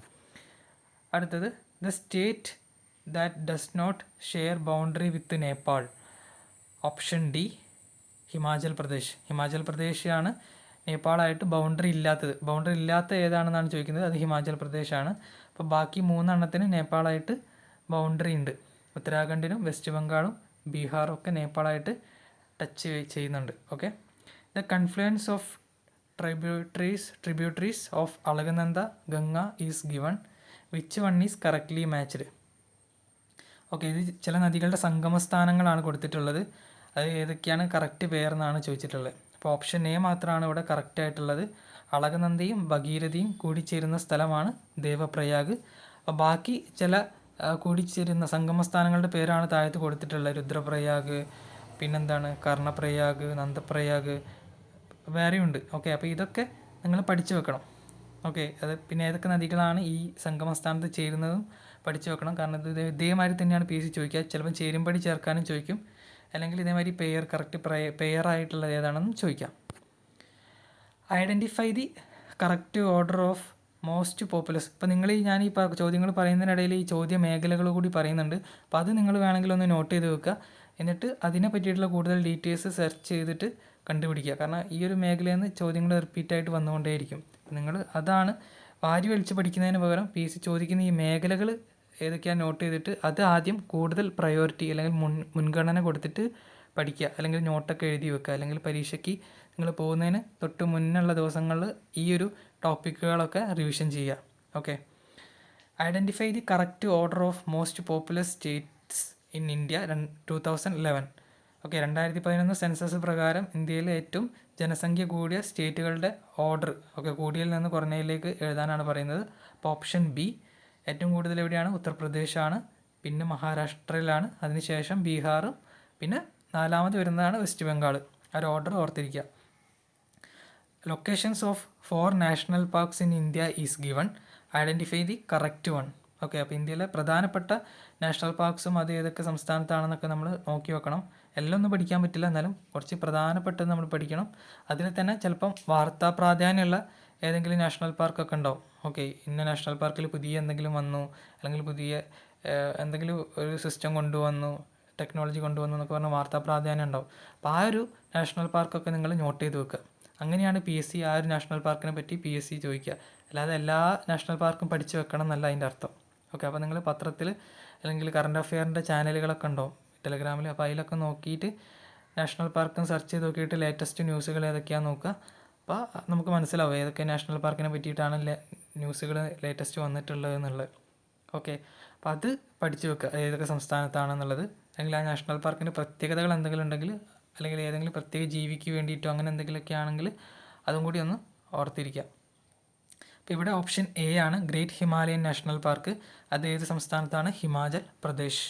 അടുത്തത് the state that does not share boundary with Nepal. Option D Himachal Pradesh. Himachal പ്രദേശാണ് നേപ്പാളായിട്ട് ബൗണ്ടറി ഇല്ലാത്തത്. ബൗണ്ടറി ഇല്ലാത്ത ഏതാണെന്നാണ് ചോദിക്കുന്നത്, അത് ഹിമാചൽ പ്രദേശാണ്. അപ്പോൾ ബാക്കി 3 എണ്ണത്തിന് നേപ്പാളായിട്ട് ബൗണ്ടറി ഉണ്ട്. ഉത്തരാഖണ്ഡിനും വെസ്റ്റ് ബംഗാളും ബീഹാറും ഒക്കെ നേപ്പാളായിട്ട് ടച്ച് ചെയ്യുന്നുണ്ട്. Okay. The confluence of tributaries of Alaknanda Ganga is given. Which one is correctly matched? Okay. ഇത് ചില നദികളുടെ സംഗമസ്ഥാനങ്ങളാണ് കൊടുത്തിട്ടുള്ളത്. അത് ഏതൊക്കെയാണ് കറക്റ്റ് പേരെന്നാണ് ചോദിച്ചിട്ടുള്ളത്. അപ്പോൾ ഓപ്ഷൻ എ മാത്രമാണ് ഇവിടെ കറക്റ്റ് ആയിട്ടുള്ളത്. അളകനന്ദയും ഭഗീരഥയും കൂടിച്ചേരുന്ന സ്ഥലമാണ് ദേവപ്രയാഗ്. അപ്പോൾ ബാക്കി ചില കൂടിച്ചേരുന്ന സംഗമസ്ഥാനങ്ങളുടെ പേരാണ് താഴത്ത് കൊടുത്തിട്ടുള്ളത്. രുദ്രപ്രയാഗ്, പിന്നെന്താണ് കർണപ്രയാഗ്, നന്ദപ്രയാഗ്, വേറെയുണ്ട്. ഓക്കെ. അപ്പോൾ ഇതൊക്കെ നിങ്ങൾ പഠിച്ചു വെക്കണം. ഓക്കെ. അത് പിന്നെ ഏതൊക്കെ നദികളാണ് ഈ സംഗമസ്ഥാനത്ത് ചേരുന്നതും പഠിച്ചു വെക്കണം. കാരണം ഇത് ഇതേമാതിരി തന്നെയാണ് പി എസ് സി ചോദിക്കുക. ചിലപ്പം ചേരുംപടി ചേർക്കാനും ചോദിക്കും, അല്ലെങ്കിൽ ഇതേമാതിരി കറക്റ്റ് പെയറായിട്ടുള്ളത് ഏതാണെന്നും ചോദിക്കാം. Identify the correct order of most populous. ഇപ്പോൾ നിങ്ങൾ ഞാൻ ഈ ചോദ്യങ്ങൾ പറയുന്നതിനിടയിൽ ഈ ചോദ്യ മേഖലകൾ കൂടി പറയുന്നുണ്ട്. അപ്പോൾ അത് നിങ്ങൾ വേണമെങ്കിൽ ഒന്ന് നോട്ട് ചെയ്ത് വെക്കുക. എന്നിട്ട് അതിനെ പറ്റിയിട്ടുള്ള കൂടുതൽ ഡീറ്റെയിൽസ് സെർച്ച് ചെയ്തിട്ട് കണ്ടുപിടിക്കുക. കാരണം ഈ ഒരു മേഖലയിൽ നിന്ന് ചോദ്യങ്ങൾ റിപ്പീറ്റായിട്ട് വന്നുകൊണ്ടേയിരിക്കും. നിങ്ങൾ അതാണ് വാരി വലിച്ച് പഠിക്കുന്നതിന് പകരം പി എസ് സി ചോദിക്കുന്ന ഈ മേഖലകൾ ഏതൊക്കെയാണ് നോട്ട് ചെയ്തിട്ട് അത് ആദ്യം കൂടുതൽ പ്രയോറിറ്റി അല്ലെങ്കിൽ മുൻഗണന കൊടുത്തിട്ട് പഠിക്കുക. അല്ലെങ്കിൽ നോട്ടൊക്കെ എഴുതി വെക്കുക. അല്ലെങ്കിൽ പരീക്ഷയ്ക്ക് നിങ്ങൾ പോകുന്നതിന് തൊട്ട് മുന്നുള്ള ദിവസങ്ങളിൽ ഈ ഒരു ടോപ്പിക്കുകളൊക്കെ റിവിഷൻ ചെയ്യുക. Okay. Identify the correct order of most populous States in India 2011. Okay. 2011 census പ്രകാരം ഇന്ത്യയിലെ ഏറ്റവും ജനസംഖ്യ കൂടിയ സ്റ്റേറ്റുകളുടെ ഓർഡർ, ഓക്കെ, കൂടിയതിൽ നിന്ന് കുറഞ്ഞതിലേക്ക് എഴുതാനാണ് പറയുന്നത്. അപ്പോൾ ഓപ്ഷൻ ബി ഏറ്റവും കൂടുതൽ എവിടെയാണ്? ഉത്തർപ്രദേശാണ്, പിന്നെ മഹാരാഷ്ട്രയിലാണ്, അതിനുശേഷം ബീഹാറും, പിന്നെ 4ാമത് വരുന്നതാണ് വെസ്റ്റ് ബംഗാൾ. ആ ഒരു ഓർഡർ ഓർത്തിരിക്കുക. Locations of 4 national parks in India is given. Identify the correct one. Okay. അപ്പോൾ ഇന്ത്യയിലെ പ്രധാനപ്പെട്ട നാഷണൽ പാർക്സും അത് ഏതൊക്കെ സംസ്ഥാനത്താണെന്നൊക്കെ നമ്മൾ നോക്കി വെക്കണം. എല്ലാം ഒന്നും പഠിക്കാൻ പറ്റില്ല, എന്നാലും കുറച്ച് പ്രധാനപ്പെട്ടത് നമ്മൾ പഠിക്കണം. അതിൽ തന്നെ ചിലപ്പം വാർത്താ പ്രാധാന്യമുള്ള ഏതെങ്കിലും നാഷണൽ പാർക്കൊക്കെ ഉണ്ടാവും. ഓക്കെ. ഇന്ന നാഷണൽ പാർക്കിൽ പുതിയ എന്തെങ്കിലും വന്നു, അല്ലെങ്കിൽ പുതിയ എന്തെങ്കിലും ഒരു സിസ്റ്റം കൊണ്ടുവന്നു, ടെക്നോളജി കൊണ്ടുവന്നു എന്നൊക്കെ പറഞ്ഞാൽ വാർത്താ പ്രാധാന്യം ഉണ്ടാവും. അപ്പോൾ ആ ഒരു നാഷണൽ പാർക്കൊക്കെ നിങ്ങൾ നോട്ട് ചെയ്ത് വെക്കുക. അങ്ങനെയാണ് പി എസ് സി ആ ഒരു നാഷണൽ പാർക്കിനെ പറ്റി പി എസ് സി ചോദിക്കുക. അല്ലാതെ എല്ലാ നാഷണൽ പാർക്കും പഠിച്ചു വെക്കണം എന്നല്ല അതിൻ്റെ അർത്ഥം. ഓക്കെ, അപ്പോൾ നിങ്ങൾ പത്രത്തിൽ അല്ലെങ്കിൽ കറണ്ട് അഫെയറിൻ്റെ ചാനലുകളൊക്കെ ഉണ്ടോ ടെലഗ്രാമിൽ, അപ്പോൾ അതിലൊക്കെ നോക്കിയിട്ട് നാഷണൽ പാർക്കും സെർച്ച് ചെയ്ത് നോക്കിയിട്ട് ലേറ്റസ്റ്റ് ന്യൂസുകൾ ഏതൊക്കെയാണെന്ന് നോക്കുക. അപ്പോൾ നമുക്ക് മനസ്സിലാവും ഏതൊക്കെ നാഷണൽ പാർക്കിനെ പറ്റിയിട്ടാണ് ന്യൂസുകൾ ലേറ്റസ്റ്റ് വന്നിട്ടുള്ളത് എന്നുള്ളത്. ഓക്കെ, അപ്പോൾ അത് പഠിച്ചു വെക്കുക ഏതൊക്കെ സംസ്ഥാനത്താണെന്നുള്ളത്. അല്ലെങ്കിൽ ആ നാഷണൽ പാർക്കിൻ്റെ പ്രത്യേകതകൾ എന്തെങ്കിലും ഉണ്ടെങ്കിൽ, അല്ലെങ്കിൽ ഏതെങ്കിലും പ്രത്യേക ജീവിക്ക് വേണ്ടിയിട്ടോ അങ്ങനെ എന്തെങ്കിലുമൊക്കെ ആണെങ്കിൽ അതും കൂടി ഒന്ന് ഓർത്തിരിക്കുക. അപ്പോൾ ഇവിടെ ഓപ്ഷൻ എ ആണ് ഗ്രേറ്റ് ഹിമാലയൻ നാഷണൽ പാർക്ക്. അത് ഏത് സംസ്ഥാനത്താണ്? ഹിമാചൽ പ്രദേശ്.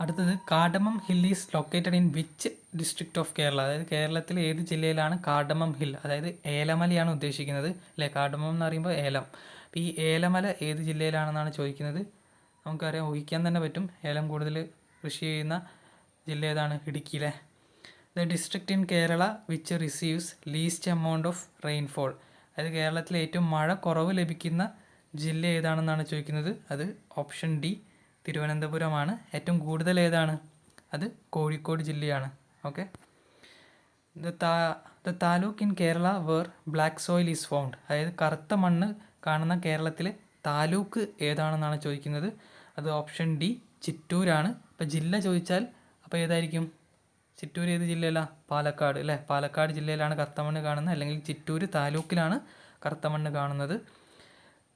അടുത്തത് cardamom hill is located in which district of Kerala. അതായത് കേരളത്തിലെ ഏത് ജില്ലയിലാണ് കാർഡമം ഹിൽ, അതായത് ഏലമലയാണ് ഉദ്ദേശിക്കുന്നത് അല്ലേ. കാർഡമം എന്ന് പറയുമ്പോൾ ഏലം. അപ്പോൾ ഈ ഏലമല ഏത് ജില്ലയിലാണെന്നാണ് ചോദിക്കുന്നത്. നമുക്കറിയാം, ഊഹിക്കാൻ തന്നെ പറ്റും. ഏലം കൂടുതൽ കൃഷി ചെയ്യുന്ന ജില്ല ഏതാണ്? ഇടുക്കിയിലെ. The district in Kerala which receives least amount of rainfall. അതായത് കേരളത്തിലെ ഏറ്റവും മഴ കുറവ് ലഭിക്കുന്ന ജില്ല ഏതാണെന്നാണ് ചോദിക്കുന്നത്. അത് ഓപ്ഷൻ ഡി തിരുവനന്തപുരമാണ്. ഏറ്റവും കൂടുതൽ ഏതാണ്? അത് കോഴിക്കോട് ജില്ലയാണ്. Okay, the taluk in Kerala where black soil is found. അതായത് കറുത്ത മണ്ണ് കാണുന്ന കേരളത്തിലെ താലൂക്ക് ഏതാണെന്നാണ് ചോദിക്കുന്നത്. അത് ഓപ്ഷൻ ഡി ചിറ്റൂരാണ്. ഇപ്പോൾ ജില്ല ചോദിച്ചാൽ അപ്പോൾ ഏതായിരിക്കും? ചിറ്റൂർ ഏത് ജില്ലയിലാണ്? പാലക്കാട് അല്ലേ. പാലക്കാട് ജില്ലയിലാണ് കറുത്ത മണ്ണ് കാണുന്നത്, അല്ലെങ്കിൽ ചിറ്റൂർ താലൂക്കിലാണ് കറുത്ത മണ്ണ് കാണുന്നത്.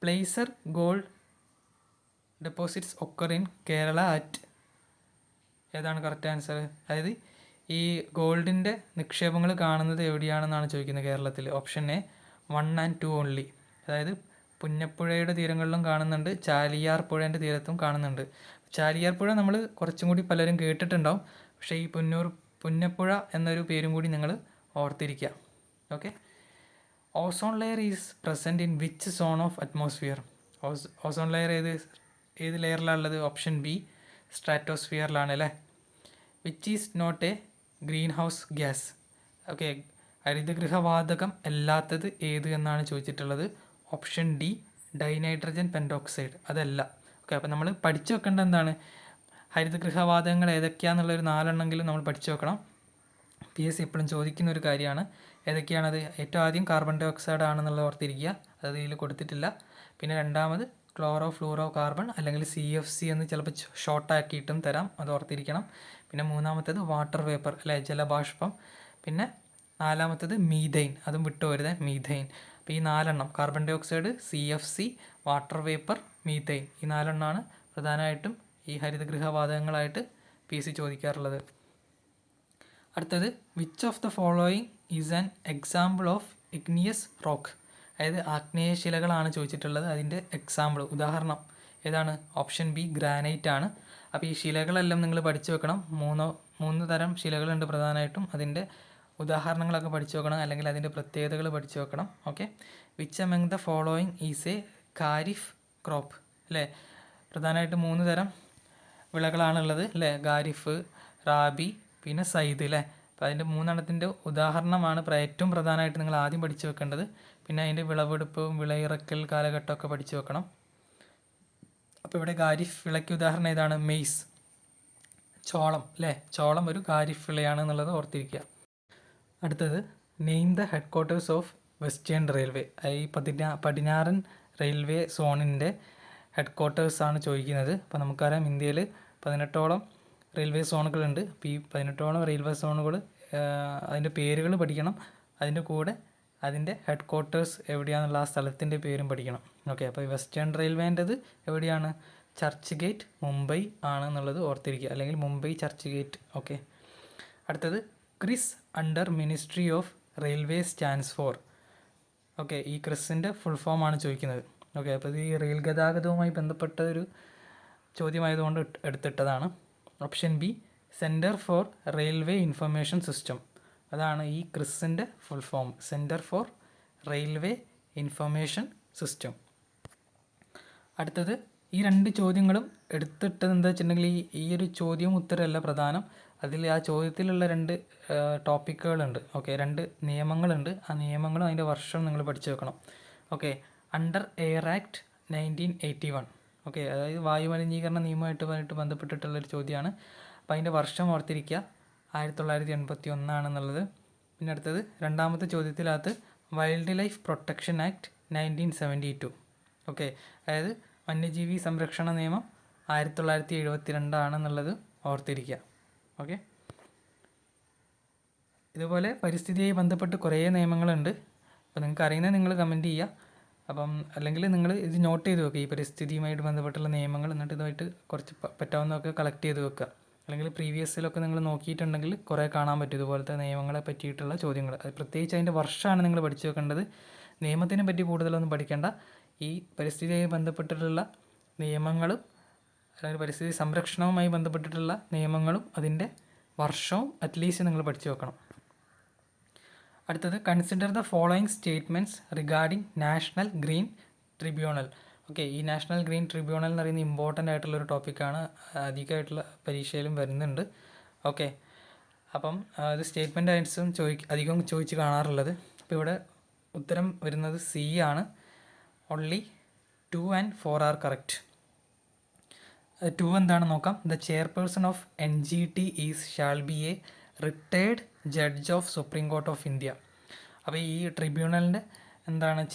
Placer gold deposits occur in Kerala at. ഏതാണ് കറക്റ്റ് ആൻസർ? അതായത് ഈ ഗോൾഡിൻ്റെ നിക്ഷേപങ്ങൾ കാണുന്നത് എവിടെയാണെന്നാണ് ചോദിക്കുന്നത് കേരളത്തിൽ. Option A 1 and 2 only. അതായത് പുന്നപ്പുഴയുടെ തീരങ്ങളിലും കാണുന്നുണ്ട്, ചാലിയാർ പുഴേൻ്റെ തീരത്തും കാണുന്നുണ്ട്. ചാലിയാർ പുഴ നമ്മൾ കുറച്ചും കൂടി പലരും കേട്ടിട്ടുണ്ടാവും, പക്ഷേ ഈ പുന്നപ്പുഴ എന്നൊരു പേരും കൂടി നിങ്ങൾ ഓർത്തിരിക്കുക. Okay, ozone layer is present in which zone of atmosphere. Ozone layer ഏത് ലെയറിലാണുള്ളത്? ഓപ്ഷൻ ബി സ്ട്രാറ്റോസ്ഫിയറിലാണ് അല്ലേ. Which is not a greenhouse gas. Okay, ഹരിതഗൃഹവാതകം അല്ലാത്തത് ഏത് എന്നാണ് ചോദിച്ചിട്ടുള്ളത്. Option D dinitrogen pentoxide. അതല്ല. ഓക്കെ, അപ്പോൾ നമ്മൾ പഠിച്ചു വെക്കേണ്ട എന്താണ്? ഹരിതഗൃഹവാതകങ്ങൾ ഏതൊക്കെയാണെന്നുള്ളൊരു 4 എണ്ണമെങ്കിലും നമ്മൾ പഠിച്ചു വെക്കണം. PSC എപ്പോഴും ചോദിക്കുന്ന ഒരു കാര്യമാണ്. ഏതൊക്കെയാണത്? ഏറ്റവും ആദ്യം കാർബൺ ഡൈ ഓക്സൈഡ് ആണെന്നുള്ളത് ഓർത്തിരിക്കുക, അത് ഇതിൽ കൊടുത്തിട്ടില്ല. പിന്നെ രണ്ടാമത് ക്ലോറോ ഫ്ലൂറോ കാർബൺ അല്ലെങ്കിൽ CFC എന്ന് ചിലപ്പോൾ ഷോർട്ടാക്കിയിട്ടും തരാം, അത് ഓർത്തിരിക്കണം. പിന്നെ മൂന്നാമത്തേത് വാട്ടർ വേപ്പർ അല്ലെ, ജലബാഷ്പം. പിന്നെ നാലാമത്തേത് മീഥൈൻ, അതും വിട്ടുപോരുത്, മീഥൈൻ. അപ്പോൾ ഈ 4 എണ്ണം carbon dioxide, CFC, water vapour, methane, ഈ 4 എണ്ണമാണ് പ്രധാനമായിട്ടും ഈ ഹരിതഗൃഹവാതകങ്ങളായിട്ട് PSC ചോദിക്കാറുള്ളത്. അടുത്തത് which of the following is an example of igneous rock. അതായത് ആഗ്നേയശിലകളാണ് ചോദിച്ചിട്ടുള്ളത്. അതിൻ്റെ എക്സാമ്പിൾ, ഉദാഹരണം ഏതാണ്? ഓപ്ഷൻ ബി ഗ്രാനൈറ്റ് ആണ്. അപ്പോൾ ഈ ശിലകളെല്ലാം നിങ്ങൾ പഠിച്ചു വെക്കണം. 3 തരം ശിലകളുണ്ട് പ്രധാനമായിട്ടും. അതിൻ്റെ ഉദാഹരണങ്ങളൊക്കെ പഠിച്ചു വെക്കണം, അല്ലെങ്കിൽ അതിൻ്റെ പ്രത്യേകതകൾ പഠിച്ചു വെക്കണം. Okay, which among the following is A kharif crop അല്ലേ. പ്രധാനമായിട്ട് 3 തരം വിളകളാണുള്ളത് അല്ലേ. ഖാരിഫ്, റാബി, പിന്നെ സൈദ് അല്ലേ. അപ്പോൾ അതിൻ്റെ 3 എണ്ണത്തിൻ്റെ ഉദാഹരണമാണ് ഏറ്റവും പ്രധാനമായിട്ട് നിങ്ങൾ ആദ്യം പഠിച്ചു വെക്കേണ്ടത്. പിന്നെ അതിൻ്റെ വിളവെടുപ്പും വിളയിറക്കൽ കാലഘട്ടമൊക്കെ പഠിച്ചു വെക്കണം. അപ്പോൾ ഇവിടെ ഖാരിഫ് വിളയ്ക്ക് ഉദാഹരണം ഏതാണ്? മെയ്സ്, ചോളം അല്ലേ. ചോളം ഒരു ഖാരിഫ് വിളയാണ് എന്നുള്ളത് ഓർത്തിരിക്കുക. അടുത്തത് name the headquarters of western railway. ഈ പടിഞ്ഞാറൻ റെയിൽവേ സോണിൻ്റെ ഹെഡ് ക്വാർട്ടേഴ്സാണ് ചോദിക്കുന്നത്. അപ്പോൾ നമുക്കറിയാം ഇന്ത്യയിൽ 18ഓളം റെയിൽവേ സോണുകളുണ്ട്. അപ്പോൾ ഈ 18ഓളം റെയിൽവേ സോണുകൾ അതിൻ്റെ പേരുകൾ പഠിക്കണം. അതിൻ്റെ കൂടെ അതിൻ്റെ ഹെഡ് ക്വാർട്ടേഴ്സ് എവിടെയാണെന്നുള്ള ആ സ്ഥലത്തിൻ്റെ പേരും പഠിക്കണം. ഓക്കെ, അപ്പോൾ വെസ്റ്റേൺ റെയിൽവേൻ്റെത് എവിടെയാണ്? ചർച്ച് ഗേറ്റ്, മുംബൈ ആണെന്നുള്ളത് ഓർത്തിരിക്കുക, അല്ലെങ്കിൽ മുംബൈ ചർച്ച് ഗേറ്റ്. ഓക്കെ, അടുത്തത് Chris under ministry of railway stands for. Okay, ഈ ക്രിസിൻ്റെ ഫുൾ ഫോമാണ് ചോദിക്കുന്നത്. ഓക്കെ, അപ്പോൾ ഇത് ഈ റെയിൽ ഗതാഗതവുമായി ബന്ധപ്പെട്ട ഒരു ചോദ്യമായതുകൊണ്ട് എടുത്തിട്ടതാണ്. Option B centre for railway information system. അതാണ് ഈ ക്രിസിൻ്റെ full form, centre for railway information system. അടുത്തത് ഈ 2 ചോദ്യങ്ങളും എടുത്തിട്ടത് എന്താ വെച്ചിട്ടുണ്ടെങ്കിൽ ഈ ഒരു ചോദ്യവും ഉത്തരമല്ല പ്രധാനം. അതിൽ ആ ചോദ്യത്തിലുള്ള 2 ടോപ്പിക്കുകളുണ്ട്. ഓക്കെ, 2 നിയമങ്ങളുണ്ട്. ആ നിയമങ്ങളും അതിൻ്റെ വർഷം നിങ്ങൾ പഠിച്ചു വെക്കണം. Okay, under air act 1981. Okay, അതായത് വായുമലിനീകരണ നിയമമായിട്ട് ബന്ധപ്പെട്ടിട്ടുള്ളൊരു ചോദ്യമാണ്. അപ്പോൾ അതിൻ്റെ വർഷം ഓർത്തിരിക്കുക, 1981 ആണെന്നുള്ളത്. പിന്നെ അടുത്തത് രണ്ടാമത്തെ ചോദ്യത്തിനകത്ത് wildlife protection act 1972. Okay, അതായത് വന്യജീവി സംരക്ഷണ നിയമം 1972 ആണെന്നുള്ളത് ഓർത്തിരിക്കുക. ഓക്കെ, ഇതുപോലെ പരിസ്ഥിതിയായി ബന്ധപ്പെട്ട് കുറേ നിയമങ്ങളുണ്ട്. അപ്പോൾ നിങ്ങൾക്ക് അറിയുന്നത് നിങ്ങൾ കമൻറ്റ് ചെയ്യുക. അപ്പം അല്ലെങ്കിൽ നിങ്ങൾ ഇത് നോട്ട് ചെയ്ത് വെക്കുക, ഈ പരിസ്ഥിതിയുമായിട്ട് ബന്ധപ്പെട്ടുള്ള നിയമങ്ങൾ. എന്നിട്ട് ഇതുമായിട്ട് കുറച്ച് പറ്റാവുന്നതൊക്കെ കളക്ട് ചെയ്ത് വെക്കുക. അല്ലെങ്കിൽ പ്രീവിയസിലൊക്കെ നിങ്ങൾ നോക്കിയിട്ടുണ്ടെങ്കിൽ കുറേ കാണാൻ പറ്റും ഇതുപോലത്തെ നിയമങ്ങളെ പറ്റിയിട്ടുള്ള ചോദ്യങ്ങൾ. അത് പ്രത്യേകിച്ച് അതിൻ്റെ വർഷമാണ് നിങ്ങൾ പഠിച്ചു വെക്കേണ്ടത്. നിയമത്തിനെ പറ്റി കൂടുതലൊന്നും പഠിക്കേണ്ട. ഈ പരിസ്ഥിതിയുമായി ബന്ധപ്പെട്ടിട്ടുള്ള നിയമങ്ങളും അല്ലെങ്കിൽ പരിസ്ഥിതി സംരക്ഷണവുമായി ബന്ധപ്പെട്ടിട്ടുള്ള നിയമങ്ങളും അതിൻ്റെ വർഷവും അറ്റ്ലീസ്റ്റ് നിങ്ങൾ പഠിച്ചു വെക്കണം. അടുത്തത്, consider the following statements regarding national green tribunal. Okay, ഈ നാഷണൽ ഗ്രീൻ ട്രിബ്യൂണൽ എന്ന് പറയുന്നത് ഇമ്പോർട്ടൻ്റ് ആയിട്ടുള്ളൊരു ടോപ്പിക്കാണ്, അധികമായിട്ടുള്ള പരീക്ഷയിലും വരുന്നുണ്ട്. ഓക്കെ, അപ്പം ഇത് സ്റ്റേറ്റ്മെൻ്റ് ആൻസും അധികം ചോദിച്ച് കാണാറുള്ളത്. അപ്പോൾ ഇവിടെ ഉത്തരം വരുന്നത് സി ആണ്. Only 2 and 4 are correct. 2 എന്താണെന്ന് നോക്കാം. The chairperson of NGT is shall be A retired judge of supreme court of India. അപ്പോൾ ഈ ട്രിബ്യൂണലിൻ്റെ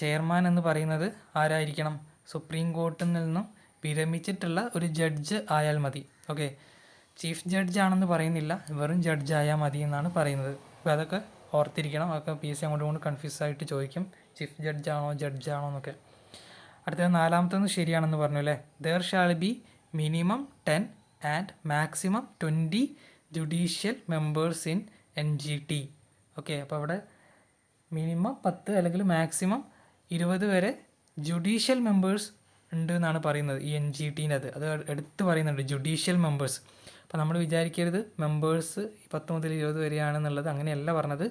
ചെയർമാൻ എന്ന് പറയുന്നത് ആരായിരിക്കണം? സുപ്രീം കോർട്ടിൽ നിന്നും വിരമിച്ചിട്ടുള്ള ഒരു ജഡ്ജ് ആയാൽ മതി. ഓക്കെ, ചീഫ് ജഡ്ജ് ആണെന്ന് പറയുന്നില്ല, വെറും ജഡ്ജ് ആയാൽ മതി എന്നാണ് പറയുന്നത്. അപ്പോൾ അതൊക്കെ ഓർത്തിരിക്കണം. അതൊക്കെ PSC അങ്ങോട്ട് കൺഫ്യൂസ് ആയിട്ട് ചോദിക്കും, ചീഫ് ജഡ്ജ് ആണോ ജഡ്ജ് ആണോ എന്നൊക്കെ. അടുത്തത് 4ാമത്തൊന്ന് ശരിയാണെന്ന് പറഞ്ഞു അല്ലേ. There shall be minimum 10 and maximum 20 judicial members in NGT. Okay, അപ്പോൾ അവിടെ മിനിമം 10 അല്ലെങ്കിൽ മാക്സിമം 20 വരെ ജുഡീഷ്യൽ മെമ്പേഴ്സ് ഉണ്ട് എന്നാണ് പറയുന്നത് ഈ NGT-നത്. അത് എടുത്ത് പറയുന്നുണ്ട്, ജുഡീഷ്യൽ മെമ്പേഴ്സ്. അപ്പോൾ നമ്മൾ വിചാരിക്കരുത് മെമ്പേഴ്സ് 10 മുതൽ 20 വരെയാണെന്നുള്ളത്. അങ്ങനെയല്ല പറഞ്ഞത്.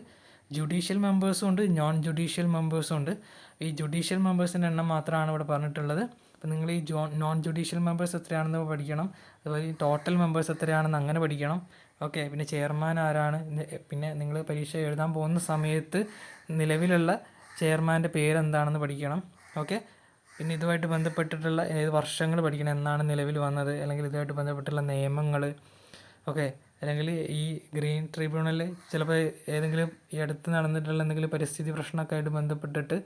ജുഡീഷ്യൽ മെമ്പേഴ്സും ഉണ്ട്, നോൺ ജുഡീഷ്യൽ മെമ്പേഴ്സും ഉണ്ട്. ഈ ജുഡീഷ്യൽ മെമ്പേഴ്സിൻ്റെ എണ്ണം മാത്രമാണ് ഇവിടെ പറഞ്ഞിട്ടുള്ളത്. അപ്പോൾ നിങ്ങൾ ഈ നോൺ ജുഡീഷ്യൽ മെമ്പേഴ്സ് എത്രയാണെന്ന് പഠിക്കണം. അതുപോലെ ഈ ടോട്ടൽ മെമ്പേഴ്സ് എത്രയാണെന്ന് അങ്ങനെ പഠിക്കണം. ഓക്കെ, പിന്നെ ചെയർമാൻ ആരാണ്, പിന്നെ നിങ്ങൾ പരീക്ഷ എഴുതാൻ പോകുന്ന സമയത്ത് നിലവിലുള്ള ചെയർമാൻ്റെ പേരെന്താണെന്ന് പഠിക്കണം. ഓക്കെ, പിന്നെ ഇതുമായിട്ട് ബന്ധപ്പെട്ടിട്ടുള്ള ഏത് വർഷങ്ങൾ പഠിക്കണം, എന്നാണ് നിലവിൽ വന്നത്, അല്ലെങ്കിൽ ഇതുമായിട്ട് ബന്ധപ്പെട്ടുള്ള നിയമങ്ങൾ. ഓക്കെ, അല്ലെങ്കിൽ ഈ ഗ്രീൻ ട്രിബ്യൂണലിൽ ചിലപ്പോൾ ഏതെങ്കിലും ഈ അടുത്ത് നടന്നിട്ടുള്ള എന്തെങ്കിലും പരിസ്ഥിതി പ്രശ്നമൊക്കെ ആയിട്ട് ബന്ധപ്പെട്ടിട്ട്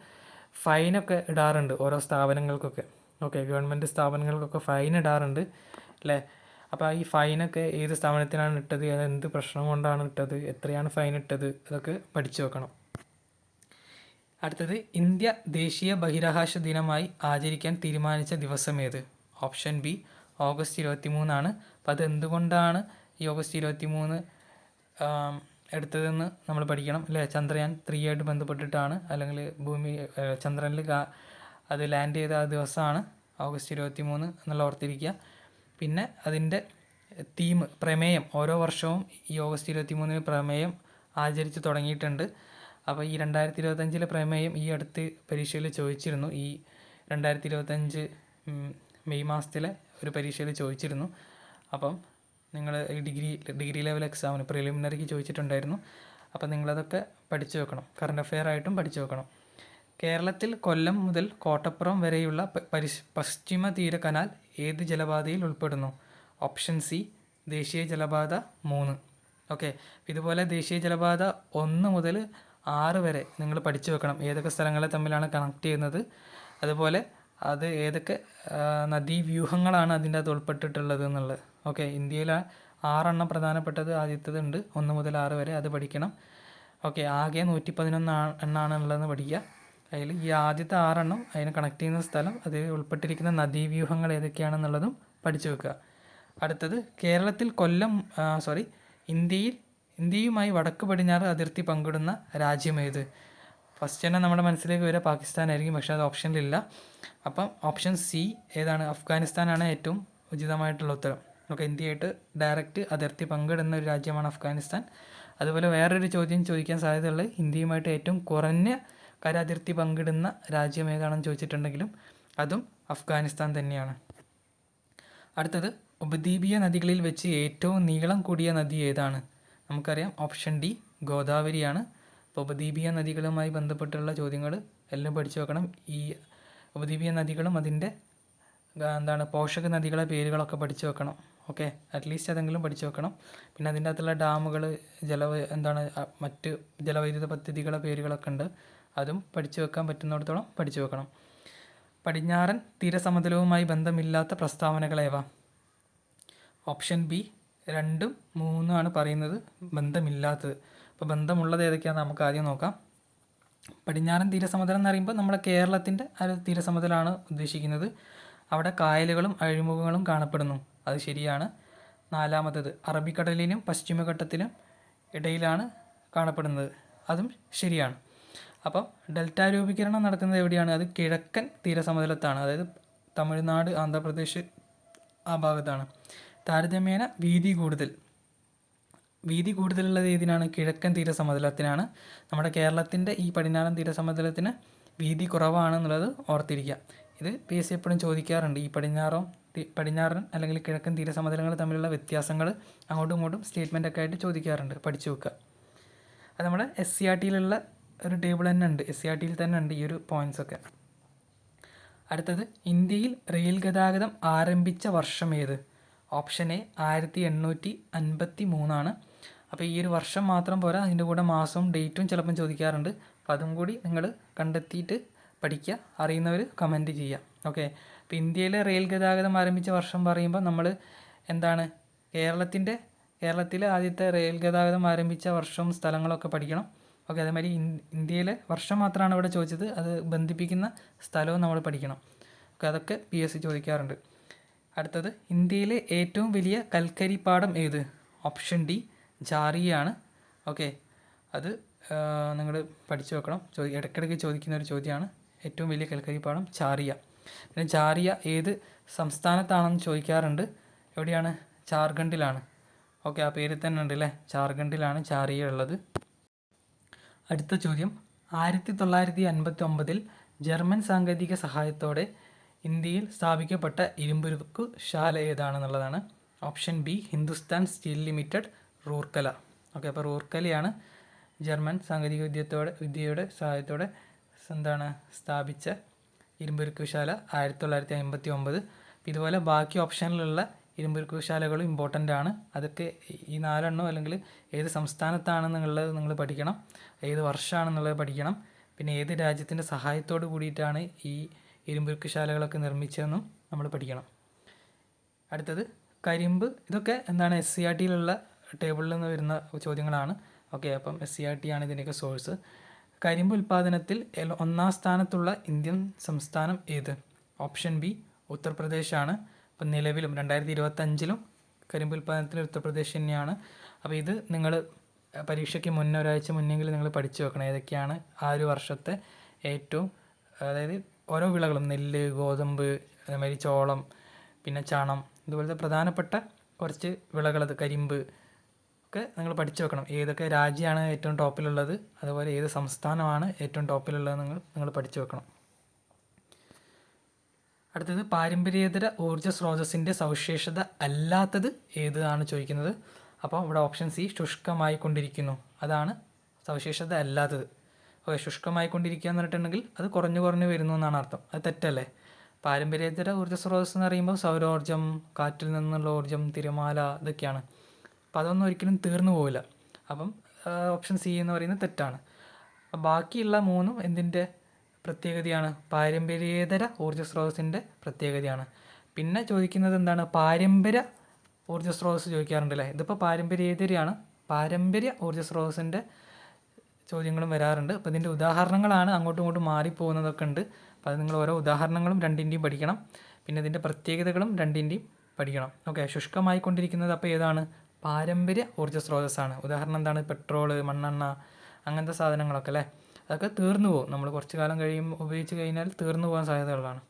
ഫൈനൊക്കെ ഇടാറുണ്ട് ഓരോ സ്ഥാപനങ്ങൾക്കൊക്കെ. ഓക്കെ, ഗവൺമെൻറ് സ്ഥാപനങ്ങൾക്കൊക്കെ ഫൈൻ ഇടാറുണ്ട് അല്ലേ. അപ്പോൾ ഈ ഫൈനൊക്കെ ഏത് സ്ഥാപനത്തിനാണ് ഇട്ടത്, എന്ത് പ്രശ്നം കൊണ്ടാണ് ഇട്ടത്, എത്രയാണ് ഫൈൻ ഇട്ടത്, അതൊക്കെ പഠിച്ചു വെക്കണം. അടുത്തത്, ഇന്ത്യ ദേശീയ ബഹിരാകാശ ദിനമായി ആചരിക്കാൻ തീരുമാനിച്ച ദിവസം ഏത്? ഓപ്ഷൻ ബി ഓഗസ്റ്റ് 23 ആണ്. അപ്പോൾ അത് എന്തുകൊണ്ടാണ് ഈ ഓഗസ്റ്റ് 23 എടുത്തതെന്ന് നമ്മൾ പഠിക്കണം അല്ലേ. ചന്ദ്രയാൻ 3 ആയിട്ട് ബന്ധപ്പെട്ടിട്ടാണ്, അല്ലെങ്കിൽ ചന്ദ്രനിൽ അത് ലാൻഡ് ചെയ്ത ആ ദിവസമാണ് ഓഗസ്റ്റ് 23 എന്നുള്ള ഓർത്തിരിക്കുക. പിന്നെ അതിൻ്റെ പ്രമേയം ഓരോ വർഷവും ഈ ഓഗസ്റ്റ് 23 പ്രമേയം ആചരിച്ച് തുടങ്ങിയിട്ടുണ്ട്. അപ്പോൾ ഈ 2025 പ്രമേയം ഈ അടുത്ത് പരീക്ഷയിൽ ചോദിച്ചിരുന്നു. ഈ 2025 മെയ് മാസത്തിലെ ഒരു പരീക്ഷയിൽ ചോദിച്ചിരുന്നു. അപ്പം നിങ്ങൾ ഈ ഡിഗ്രി ലെവൽ എക്സാമിന് പ്രിലിമിനറിക്ക് ചോദിച്ചിട്ടുണ്ടായിരുന്നു. അപ്പോൾ നിങ്ങളതൊക്കെ പഠിച്ചു വെക്കണം, കറണ്ട് അഫെയർ ആയിട്ടും പഠിച്ചു വെക്കണം. കേരളത്തിൽ കൊല്ലം മുതൽ കോട്ടപ്പുറം വരെയുള്ള പശ്ചിമ തീര കനാൽ ഏത് ജലപാതയിൽ ഉൾപ്പെടുന്നു? ഓപ്ഷൻ സി ദേശീയ ജലപാത 3. ഓക്കെ, ഇതുപോലെ ദേശീയ ജലപാത 1 മുതൽ 6 വരെ നിങ്ങൾ പഠിച്ചു വെക്കണം, ഏതൊക്കെ സ്ഥലങ്ങളെ തമ്മിലാണ് കണക്ട് ചെയ്യുന്നത്, അതുപോലെ അത് ഏതൊക്കെ നദീവ്യൂഹങ്ങളാണ് അതിൻ്റെ അത് ഉൾപ്പെട്ടിട്ടുള്ളത് എന്നുള്ളത്. ഓക്കെ, ഇന്ത്യയിൽ 6 പ്രധാനപ്പെട്ടത് ആദ്യത്തേതുണ്ട്, 1 മുതൽ 6 വരെ, അത് പഠിക്കണം. ഓക്കെ, ആകെ 111 എണ്ണമാണ് ഉള്ളതെന്ന് പഠിക്കുക. അതിൽ ഈ ആദ്യത്തെ 6 അതിനെ കണക്ട് ചെയ്യുന്ന സ്ഥലം, അതിൽ ഉൾപ്പെട്ടിരിക്കുന്ന നദീവ്യൂഹങ്ങൾ ഏതൊക്കെയാണെന്നുള്ളതും പഠിച്ചു വെക്കുക. അടുത്തത്, കേരളത്തിൽ ഇന്ത്യയുമായി വടക്ക് പടിഞ്ഞാറ് അതിർത്തി പങ്കിടുന്ന രാജ്യമേത്? ഫസ്റ്റ് തന്നെ നമ്മുടെ മനസ്സിലേക്ക് വരിക പാകിസ്ഥാനായിരിക്കും, പക്ഷേ അത് ഓപ്ഷനിലില്ല. അപ്പം ഓപ്ഷൻ സി ഏതാണ്? അഫ്ഗാനിസ്ഥാനാണ് ഏറ്റവും ഉചിതമായിട്ടുള്ള ഉത്തരം. ഓക്കെ, ഇന്ത്യയായിട്ട് ഡയറക്റ്റ് അതിർത്തി പങ്കിടുന്ന ഒരു രാജ്യമാണ് അഫ്ഗാനിസ്ഥാൻ. അതുപോലെ വേറൊരു ചോദ്യം ചോദിക്കാൻ സാധ്യതയുള്ളത്, ഇന്ത്യയുമായിട്ട് ഏറ്റവും കുറഞ്ഞ കരാതിർത്തി പങ്കിടുന്ന രാജ്യം ഏതാണെന്ന് ചോദിച്ചിട്ടുണ്ടെങ്കിലും അതും അഫ്ഗാനിസ്ഥാൻ തന്നെയാണ്. അടുത്തത്, ഉപദ്വീപീയ നദികളിൽ വെച്ച് ഏറ്റവും നീളം കൂടിയ നദി ഏതാണ്? നമുക്കറിയാം ഓപ്ഷൻ ഡി ഗോദാവരിയാണ്. അപ്പോൾ ഉപദ്വീപീയ നദികളുമായി ബന്ധപ്പെട്ടുള്ള ചോദ്യങ്ങൾ എല്ലാം പഠിച്ചു വെക്കണം. ഈ ഉപദ്വീപീയ നദികളും അതിൻ്റെ പോഷക നദികളെ പേരുകളൊക്കെ പഠിച്ചു വെക്കണം. ഓക്കെ, അറ്റ്ലീസ്റ്റ് അതെങ്കിലും പഠിച്ചു വെക്കണം. പിന്നെ അതിൻ്റെ അകത്തുള്ള ഡാമുകൾ, മറ്റ് ജലവൈദ്യുത പദ്ധതികളെ പേരുകളൊക്കെ ഉണ്ട്, അതും പഠിച്ചു വെക്കാൻ പറ്റുന്നിടത്തോളം പഠിച്ചു വെക്കണം. പടിഞ്ഞാറൻ തീരസമതലവുമായി ബന്ധമില്ലാത്ത പ്രസ്താവനകളേവ? ഓപ്ഷൻ ബി 2ഉം 3ഉം ആണ് പറയുന്നത് ബന്ധമില്ലാത്തത്. അപ്പോൾ ബന്ധമുള്ളത് ഏതൊക്കെയാണെന്ന് നമുക്ക് ആദ്യം നോക്കാം. പടിഞ്ഞാറൻ തീരസമതലം എന്ന് പറയുമ്പോൾ നമ്മുടെ കേരളത്തിൻ്റെ ആ ഒരു തീരസമതലമാണ് ഉദ്ദേശിക്കുന്നത്. അവിടെ കായലുകളും അഴിമുഖങ്ങളും കാണപ്പെടുന്നു, അത് ശരിയാണ്. 4മത്തേത് അറബിക്കടലിനും പശ്ചിമഘട്ടത്തിനും ഇടയിലാണ് കാണപ്പെടുന്നത്, അതും ശരിയാണ്. അപ്പം ഡെൽറ്റ രൂപീകരണം നടക്കുന്നത് എവിടെയാണ്? അത് കിഴക്കൻ തീരസമതലത്താണ്, അതായത് തമിഴ്നാട്, ആന്ധ്രാപ്രദേശ് ആ ഭാഗത്താണ്. താരതമ്യേന വീതി കൂടുതലുള്ളത് ഏതിനാണ്? കിഴക്കൻ തീരസമതലത്തിനാണ്. നമ്മുടെ കേരളത്തിൻ്റെ ഈ പടിഞ്ഞാറൻ തീരസമതലത്തിന് വീതി കുറവാണെന്നുള്ളത് ഓർത്തിരിക്കുക. ഇത് PSC എപ്പോഴും ചോദിക്കാറുണ്ട്. ഈ പടിഞ്ഞാറൻ അല്ലെങ്കിൽ കിഴക്കൻ തീരസമതലങ്ങൾ തമ്മിലുള്ള വ്യത്യാസങ്ങൾ അങ്ങോട്ടും ഇങ്ങോട്ടും സ്റ്റേറ്റ്മെൻ്റൊക്കെ ആയിട്ട് ചോദിക്കാറുണ്ട്, പഠിച്ചു വെക്കുക. അത് നമ്മുടെ SCERT-യിലുള്ള ഒരു ടേബിൾ തന്നെ ഉണ്ട്, SCERT-യിൽ തന്നെ ഉണ്ട് ഈ ഒരു പോയിൻറ്റ്സൊക്കെ. അടുത്തത്, ഇന്ത്യയിൽ റെയിൽ ഗതാഗതം ആരംഭിച്ച വർഷം ഏത്? ഓപ്ഷൻ എ 1853 അപ്പോൾ ഈ ഒരു വർഷം മാത്രം പോരാ, അതിൻ്റെ കൂടെ മാസവും ഡേറ്റും ചിലപ്പം ചോദിക്കാറുണ്ട്. അപ്പോൾ അതും കൂടി നിങ്ങൾ കണ്ടെത്തിയിട്ട് പഠിക്കുക, അറിയുന്നവർ കമൻറ്റ് ചെയ്യുക. ഓക്കെ, അപ്പോൾ ഇന്ത്യയിലെ റെയിൽ ഗതാഗതം ആരംഭിച്ച വർഷം പറയുമ്പോൾ നമ്മൾ എന്താണ് കേരളത്തിലെ ആദ്യത്തെ റെയിൽ ഗതാഗതം ആരംഭിച്ച വർഷവും സ്ഥലങ്ങളൊക്കെ പഠിക്കണം. ഓക്കെ, അതേമാതിരി ഇന്ത്യയിലെ വർഷം മാത്രമാണ് ഇവിടെ ചോദിച്ചത്, അത് ബന്ധിപ്പിക്കുന്ന സ്ഥലവും നമ്മൾ പഠിക്കണം. ഓക്കെ, അതൊക്കെ PSC ചോദിക്കാറുണ്ട്. അടുത്തത്, ഇന്ത്യയിലെ ഏറ്റവും വലിയ കൽക്കരിപ്പാടം ഏത്? Option D ജാറിയാണ്. ഓക്കെ, അത് നിങ്ങൾ പഠിച്ചു വെക്കണം, ഇടയ്ക്കിടയ്ക്ക് ചോദിക്കുന്ന ഒരു ചോദ്യമാണ്. ഏറ്റവും വലിയ കൽക്കരിപ്പാടം ജാറിയ. പിന്നെ ജാറിയ ഏത് സംസ്ഥാനത്താണെന്ന് ചോദിക്കാറുണ്ട്. എവിടെയാണ്? ജാർഖണ്ഡിലാണ്. ഓക്കെ, ആ പേരിൽ തന്നെ ഉണ്ട് അല്ലേ, ജാർഖണ്ഡിലാണ് ജാറിയ ഉള്ളത്. അടുത്ത ചോദ്യം, 1959 ജർമ്മൻ സാങ്കേതിക സഹായത്തോടെ ഇന്ത്യയിൽ സ്ഥാപിക്കപ്പെട്ട ഇരുമ്പുരുക്കു ശാല ഏതാണെന്നുള്ളതാണ്. Option B Hindustan steel limited, Rourkela. Okay, അപ്പോൾ റൂർക്കലയാണ് ജർമ്മൻ സാങ്കേതിക വിദ്യയുടെ സഹായത്തോടെ സ്ഥാപിച്ച ഇരുമ്പുരുക്കുശാല 1959. ഇതുപോലെ ബാക്കി ഓപ്ഷനിലുള്ള ഇരുമ്പുരുക്കുശാലകളും ഇമ്പോർട്ടൻ്റ് ആണ്. അതൊക്കെ ഈ 4 അല്ലെങ്കിൽ ഏത് സംസ്ഥാനത്താണെന്നുള്ളത് നിങ്ങൾ പഠിക്കണം, ഏത് വർഷമാണെന്നുള്ളത് പഠിക്കണം, പിന്നെ ഏത് രാജ്യത്തിൻ്റെ സഹായത്തോട് കൂടിയിട്ടാണ് ഈ ഇരുമ്പുരുക്കുശാലകളൊക്കെ നിർമ്മിച്ചതെന്നും നമ്മൾ പഠിക്കണം. അടുത്തത്, കരിമ്പ്. ഇതൊക്കെ SCERT-യിലുള്ള ടേബിളിൽ നിന്ന് വരുന്ന ചോദ്യങ്ങളാണ്. ഓക്കെ, അപ്പം SCERT ആണ് ഇതിൻ്റെയൊക്കെ സോഴ്സ്. കരിമ്പ് ഉൽപ്പാദനത്തിൽ 1ാം സ്ഥാനത്തുള്ള ഇന്ത്യൻ സംസ്ഥാനം ഏത്? ഓപ്ഷൻ ബി ഉത്തർപ്രദേശാണ്. അപ്പം നിലവിലും 2025 കരിമ്പ് ഉൽപ്പാദനത്തിൽ ഉത്തർപ്രദേശ് തന്നെയാണ്. അപ്പോൾ ഇത് നിങ്ങൾ പരീക്ഷയ്ക്ക് മുന്നേ ഒരാഴ്ച മുന്നെങ്കിൽ നിങ്ങൾ പഠിച്ചു വെക്കണം, ഏതൊക്കെയാണ് ആ ഒരു വർഷത്തെ ഏറ്റവും, അതായത് ഓരോ വിളകളും, നെല്ല്, ഗോതമ്പ്, അതേമാതിരി ചോളം, പിന്നെ ചണം, ഇതുപോലത്തെ പ്രധാനപ്പെട്ട കുറച്ച് വിളകളത്, കരിമ്പ് ഒക്കെ നിങ്ങൾ പഠിച്ചു വെക്കണം. ഏതൊക്കെ രാജ്യമാണ് ഏറ്റവും ടോപ്പിലുള്ളത്, അതുപോലെ ഏത് സംസ്ഥാനമാണ് ഏറ്റവും ടോപ്പിലുള്ളത് നിങ്ങൾ പഠിച്ചു വെക്കണം. അടുത്തത്, പാരമ്പര്യേതര ഊർജ്ജ സ്രോതസ്സിൻ്റെ സവിശേഷത അല്ലാത്തത് ഏതാണ് ചോദിക്കുന്നത്. അപ്പോൾ ഇവിടെ ഓപ്ഷൻ സി ശുഷ്കമായി കൊണ്ടിരിക്കുന്നു, അതാണ് സവിശേഷത അല്ലാത്തത്. ഓക്കെ, ശുഷ്കമായി കൊണ്ടിരിക്കുക എന്ന് പറഞ്ഞിട്ടുണ്ടെങ്കിൽ അത് കുറഞ്ഞു വരുന്നു എന്നാണ് അർത്ഥം, അത് തെറ്റല്ലേ. പാരമ്പര്യേതര ഊർജ്ജ സ്രോതസ്സ് എന്ന് പറയുമ്പോൾ സൗരോർജ്ജം, കാറ്റിൽ നിന്നുള്ള ഊർജ്ജം, തിരമാല, ഇതൊക്കെയാണ്. അപ്പം അതൊന്നും ഒരിക്കലും തീർന്നു പോവില്ല. അപ്പം ഓപ്ഷൻ സി എന്ന് പറയുന്നത് തെറ്റാണ്. ബാക്കിയുള്ള 3ഉം എന്തിൻ്റെ പ്രത്യേകതയാണ്? പാരമ്പര്യേതര ഊർജ്ജ സ്രോതസ്സിൻ്റെ പ്രത്യേകതയാണ്. പിന്നെ ചോദിക്കുന്നത് എന്താണ്? പാരമ്പര്യ ഊർജ്ജ സ്രോതസ്സ് ചോദിക്കാറുണ്ടല്ലേ. ഇതിപ്പോൾ പാരമ്പര്യേതരയാണ്, പാരമ്പര്യ ഊർജ്ജ സ്രോതസ്സിൻ്റെ ചോദ്യങ്ങളും വരാറുണ്ട്. അപ്പോൾ ഇതിൻ്റെ ഉദാഹരണങ്ങളാണ് അങ്ങോട്ടും ഇങ്ങോട്ടും മാറിപ്പോകുന്നതൊക്കെ ഉണ്ട്. അപ്പോൾ അത് നിങ്ങൾ ഓരോ ഉദാഹരണങ്ങളും രണ്ടിൻ്റെയും പഠിക്കണം, പിന്നെ ഇതിൻ്റെ പ്രത്യേകതകളും രണ്ടിൻ്റെയും പഠിക്കണം. ഓക്കെ, ശുഷ്കമായിക്കൊണ്ടിരിക്കുന്നത് അപ്പോൾ ഏതാണ്? പാരമ്പര്യ ഊർജ്ജ സ്രോതസ്സാണ്. ഉദാഹരണം എന്താണ്? പെട്രോള്, മണ്ണെണ്ണ, അങ്ങനത്തെ സാധനങ്ങളൊക്കെ അല്ലേ, അതൊക്കെ തീർന്നു പോകും, നമ്മൾ കുറച്ച് കാലം ഉപയോഗിച്ച് കഴിഞ്ഞാൽ തീർന്നു പോകാൻ സാധ്യതകളാണ്.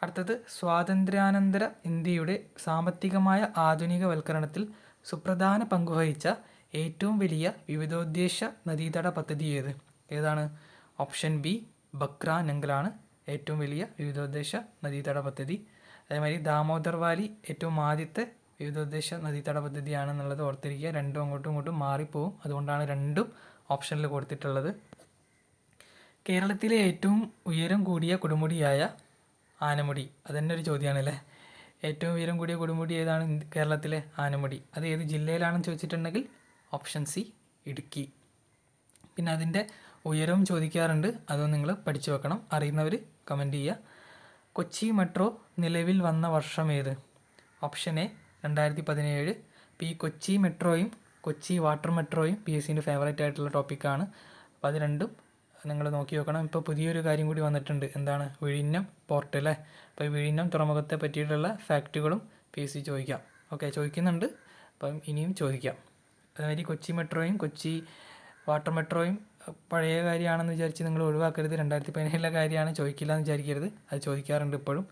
അടുത്തത്, സ്വാതന്ത്ര്യാനന്തര ഇന്ത്യയുടെ സാമ്പത്തികമായ ആധുനികവൽക്കരണത്തിൽ സുപ്രധാന പങ്കുവഹിച്ച ഏറ്റവും വലിയ വിവിധോദ്ദേശ നദീതട പദ്ധതി ഏതാണ്? ഓപ്ഷൻ ബി ബക്ര നംഗലാണ് ഏറ്റവും വലിയ വിവിധോദ്ദേശ നദീതട പദ്ധതി. അതേമാതിരി ദാമോദർ വാലി ഏറ്റവും ആദ്യത്തെ വിവിധോദ്ദേശ നദീതട പദ്ധതിയാണെന്നുള്ളത് ഓർത്തിരിക്കുക. രണ്ടും അങ്ങോട്ടും ഇങ്ങോട്ടും മാറിപ്പോവും, അതുകൊണ്ടാണ് രണ്ടും ഓപ്ഷനിൽ കൊടുത്തിട്ടുള്ളത്. കേരളത്തിലെ ഏറ്റവും ഉയരം കൂടിയ കൊടുമുടിയായ ആനമുടി, അതുതന്നെ ഒരു ചോദ്യമാണല്ലേ. ഏറ്റവും ഉയരം കൂടിയ കൊടുമുടി ഏതാണ്? കേരളത്തിലെ ആനമുടി. അത് ഏത് ജില്ലയിലാണെന്ന് ചോദിച്ചിട്ടുണ്ടെങ്കിൽ ഓപ്ഷൻ സി ഇടുക്കി. പിന്നെ അതിൻ്റെ ഉയരവും ചോദിക്കാറുണ്ട്, അതും നിങ്ങൾ പഠിച്ചു വെക്കണം, അറിയുന്നവർ കമൻറ്റ് ചെയ്യുക. കൊച്ചി മെട്രോ നിലവിൽ വന്ന വർഷം ഏത്? Option A 2017. അപ്പോൾ ഈ കൊച്ചി മെട്രോയും കൊച്ചി വാട്ടർ മെട്രോയും PSCൻ്റെ ഫേവറേറ്റ് ആയിട്ടുള്ള ടോപ്പിക്കാണ്. അപ്പോൾ അത് രണ്ടും നിങ്ങൾ നോക്കി വെക്കണം. ഇപ്പോൾ പുതിയൊരു കാര്യം കൂടി വന്നിട്ടുണ്ട്. എന്താണ്? വിഴിഞ്ഞം പോർട്ട് അല്ലേ. അപ്പോൾ ഈ വിഴിഞ്ഞം തുറമുഖത്തെ പറ്റിയിട്ടുള്ള ഫാക്റ്റുകളും PSC ചോദിക്കാം. ഓക്കെ, ചോദിക്കുന്നുണ്ട്. അപ്പം ഇനിയും ചോദിക്കാം. അതുമാതിരി കൊച്ചി മെട്രോയും കൊച്ചി വാട്ടർ മെട്രോയും പഴയ കാര്യമാണെന്ന് വിചാരിച്ച് നിങ്ങൾ ഒഴിവാക്കരുത്. 2017 കാര്യമാണ്, ചോദിക്കില്ല എന്ന് വിചാരിക്കരുത്. അത് ചോദിക്കാറുണ്ട് ഇപ്പോഴും.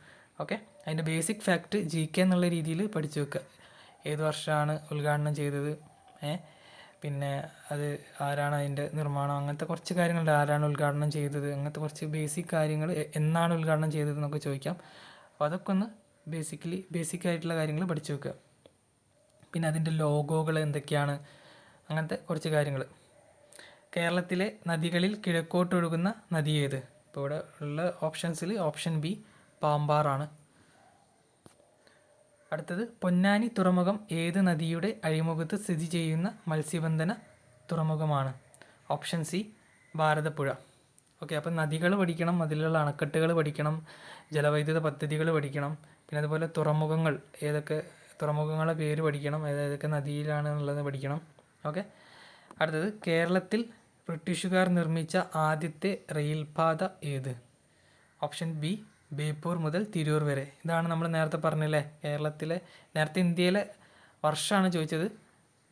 ഓക്കെ, അതിൻ്റെ ബേസിക് ഫാക്റ്റ് GK എന്നുള്ള രീതിയിൽ പഠിച്ചു വെക്കുക. ഏത് വർഷമാണ് ഉദ്ഘാടനം ചെയ്തത്, പിന്നെ അത് ആരാണ് അതിൻ്റെ നിർമ്മാണം, അങ്ങനത്തെ കുറച്ച് കാര്യങ്ങളുണ്ട്. ആരാണ് ഉദ്ഘാടനം ചെയ്തത്, അങ്ങനത്തെ കുറച്ച് ബേസിക് കാര്യങ്ങൾ, എന്നാണ് ഉദ്ഘാടനം ചെയ്തത് എന്നൊക്കെ ചോദിക്കാം. അപ്പോൾ അതൊക്കെ ഒന്ന് ബേസിക് ആയിട്ടുള്ള കാര്യങ്ങൾ പഠിച്ചു വെക്കുക. പിന്നെ അതിൻ്റെ ലോഗോകൾ എന്തൊക്കെയാണ്, അങ്ങനത്തെ കുറച്ച് കാര്യങ്ങൾ. കേരളത്തിലെ നദികളിൽ കിഴക്കോട്ടൊഴുകുന്ന നദി ഏത്? ഇപ്പോൾ ഇവിടെ ഉള്ള ഓപ്ഷൻസിൽ ഓപ്ഷൻ ബി പാമ്പാറാണ്. അടുത്തത്, പൊന്നാനി തുറമുഖം ഏത് നദിയുടെ അഴിമുഖത്ത് സ്ഥിതി ചെയ്യുന്ന മത്സ്യബന്ധന തുറമുഖമാണ്? Option C Bharathapuzha. ഓക്കെ, അപ്പം നദികൾ പഠിക്കണം, അതിലുള്ള അണക്കെട്ടുകൾ പഠിക്കണം, ജലവൈദ്യുത പദ്ധതികൾ പഠിക്കണം, പിന്നെ അതുപോലെ തുറമുഖങ്ങൾ, ഏതൊക്കെ തുറമുഖങ്ങളുടെ പേര് പഠിക്കണം, ഏതൊക്കെ നദിയിലാണ് എന്നുള്ളത് പഠിക്കണം. ഓക്കെ, അടുത്തത്, കേരളത്തിൽ ബ്രിട്ടീഷുകാർ നിർമ്മിച്ച ആദ്യത്തെ റെയിൽപാത ഏത്? ഓപ്ഷൻ ബി ബേപ്പൂർ മുതൽ തിരൂർ വരെ. ഇതാണ് നമ്മൾ നേരത്തെ പറഞ്ഞില്ലേ, നേരത്തെ ഇന്ത്യയിലെ വർഷമാണ് ചോദിച്ചത്,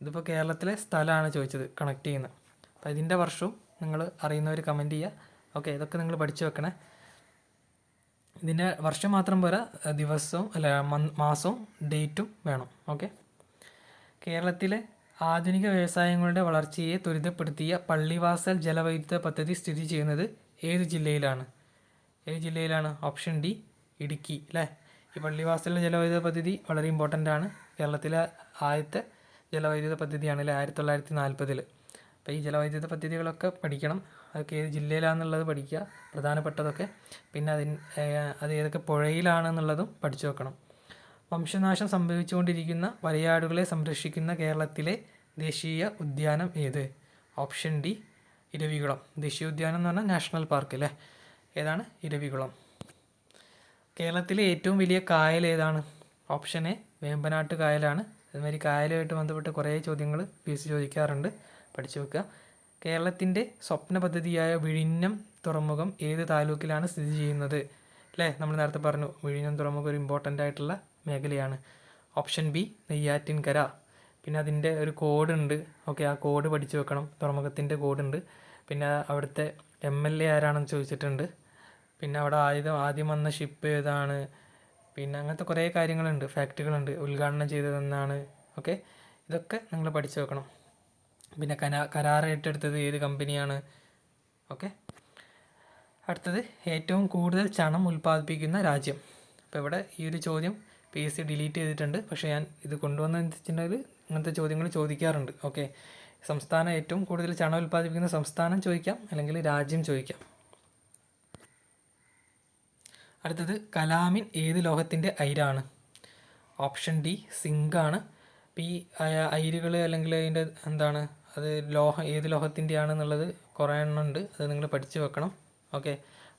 ഇതിപ്പോൾ കേരളത്തിലെ സ്ഥലമാണ് ചോദിച്ചത് കണക്ട് ചെയ്യുന്നത്. അപ്പോൾ ഇതിൻ്റെ വർഷവും നിങ്ങൾ അറിയുന്നവർ കമൻറ്റ് ചെയ്യുക. ഓക്കെ, ഇതൊക്കെ നിങ്ങൾ പഠിച്ചു വെക്കണേ. ഇതിൻ്റെ വർഷം മാത്രം പോരാ, ദിവസവും മാസവും ഡേറ്റും വേണം. ഓക്കെ, കേരളത്തിലെ ആധുനിക വ്യവസായങ്ങളുടെ വളർച്ചയെ ത്വരിതപ്പെടുത്തിയ പള്ളിവാസൽ ജലവൈദ്യുത പദ്ധതി സ്ഥിതി ചെയ്യുന്നത് ഏത് ജില്ലയിലാണ്? ഓപ്ഷൻ ഡി ഇടുക്കി അല്ലേ. ഈ പള്ളിവാസൽ ജലവൈദ്യുത പദ്ധതി വളരെ ഇമ്പോർട്ടൻ്റ് ആണ്. കേരളത്തിലെ ആദ്യത്തെ ജലവൈദ്യുത പദ്ധതിയാണ് അല്ലേ, 1940. അപ്പോൾ ഈ ജലവൈദ്യുത പദ്ധതികളൊക്കെ പഠിക്കണം. അതൊക്കെ ഏത് ജില്ലയിലാണെന്നുള്ളത് പഠിക്കുക, പ്രധാനപ്പെട്ടതൊക്കെ. പിന്നെ അത് ഏതൊക്കെ പുഴയിലാണെന്നുള്ളതും പഠിച്ചു വെക്കണം. വംശനാശം സംഭവിച്ചുകൊണ്ടിരിക്കുന്ന വരയാടുകളെ സംരക്ഷിക്കുന്ന കേരളത്തിലെ ദേശീയ ഉദ്യാനം ഏത്? Option D Eravikulam. ദേശീയ ഉദ്യാനം എന്ന് പറഞ്ഞാൽ നാഷണൽ പാർക്ക് അല്ലേ. ഏതാണ്? ഇരവികുളം. കേരളത്തിലെ ഏറ്റവും വലിയ കായൽ ഏതാണ്? ഓപ്ഷൻ എ വേമ്പനാട്ട് കായലാണ്. അതുമാതിരി കായലുമായിട്ട് ബന്ധപ്പെട്ട് കുറേ ചോദ്യങ്ങൾ PSC ചോദിക്കാറുണ്ട്, പഠിച്ചു വെക്കുക. കേരളത്തിൻ്റെ സ്വപ്ന പദ്ധതിയായ വിഴിഞ്ഞം തുറമുഖം ഏത് താലൂക്കിലാണ് സ്ഥിതി ചെയ്യുന്നത്? അല്ലേ, നമ്മൾ നേരത്തെ പറഞ്ഞു വിഴിഞ്ഞം തുറമുഖം ഒരു ഇമ്പോർട്ടൻ്റ് ആയിട്ടുള്ള മേഖലയാണ്. Option B Neyyattinkara. പിന്നെ അതിൻ്റെ ഒരു കോഡുണ്ട്. ഓക്കെ, ആ കോഡ് പഠിച്ചു വെക്കണം. തുറമുഖത്തിൻ്റെ കോഡുണ്ട്. പിന്നെ അവിടുത്തെ MLA ആരാണെന്ന് ചോദിച്ചിട്ടുണ്ട്. പിന്നെ അവിടെ ആദ്യം വന്ന ഷിപ്പ് ഏതാണ്, പിന്നെ അങ്ങനത്തെ കുറേ കാര്യങ്ങളുണ്ട്, ഫാക്റ്റുകളുണ്ട്. ഉദ്ഘാടനം ചെയ്തതെന്നാണ്. ഓക്കെ, ഇതൊക്കെ നിങ്ങൾ പഠിച്ചു വെക്കണം. പിന്നെ കരാർ ഏറ്റെടുത്തത് ഏത് കമ്പനിയാണ്? ഓക്കെ, അടുത്തത്, ഏറ്റവും കൂടുതൽ ചണം ഉൽപ്പാദിപ്പിക്കുന്ന രാജ്യം. അപ്പോൾ ഇവിടെ ഈ ഒരു ചോദ്യം PSC ഡിലീറ്റ് ചെയ്തിട്ടുണ്ട്. പക്ഷേ ഞാൻ ഇത് കൊണ്ടുവന്നതെന്ന് വെച്ചിട്ടുണ്ടെങ്കിൽ അങ്ങനത്തെ ചോദ്യങ്ങൾ ചോദിക്കാറുണ്ട്. ഓക്കെ, സംസ്ഥാനം ഏറ്റവും കൂടുതൽ ചണം ഉൽപ്പാദിപ്പിക്കുന്ന സംസ്ഥാനം ചോദിക്കാം, അല്ലെങ്കിൽ രാജ്യം ചോദിക്കാം. അടുത്തത്, കലാമിൻ ഏത് ലോഹത്തിൻ്റെ അയിരാണ്? Option D സിങ്കാണ്. അപ്പോൾ ഈ അയിരുകൾ അല്ലെങ്കിൽ അതിൻ്റെ എന്താണ്, അത് ഏത് ലോഹത്തിൻ്റെയാണെന്നുള്ളത് കുറേ എണ്ണം ഉണ്ട്. അത് നിങ്ങൾ പഠിച്ചു വെക്കണം. ഓക്കെ,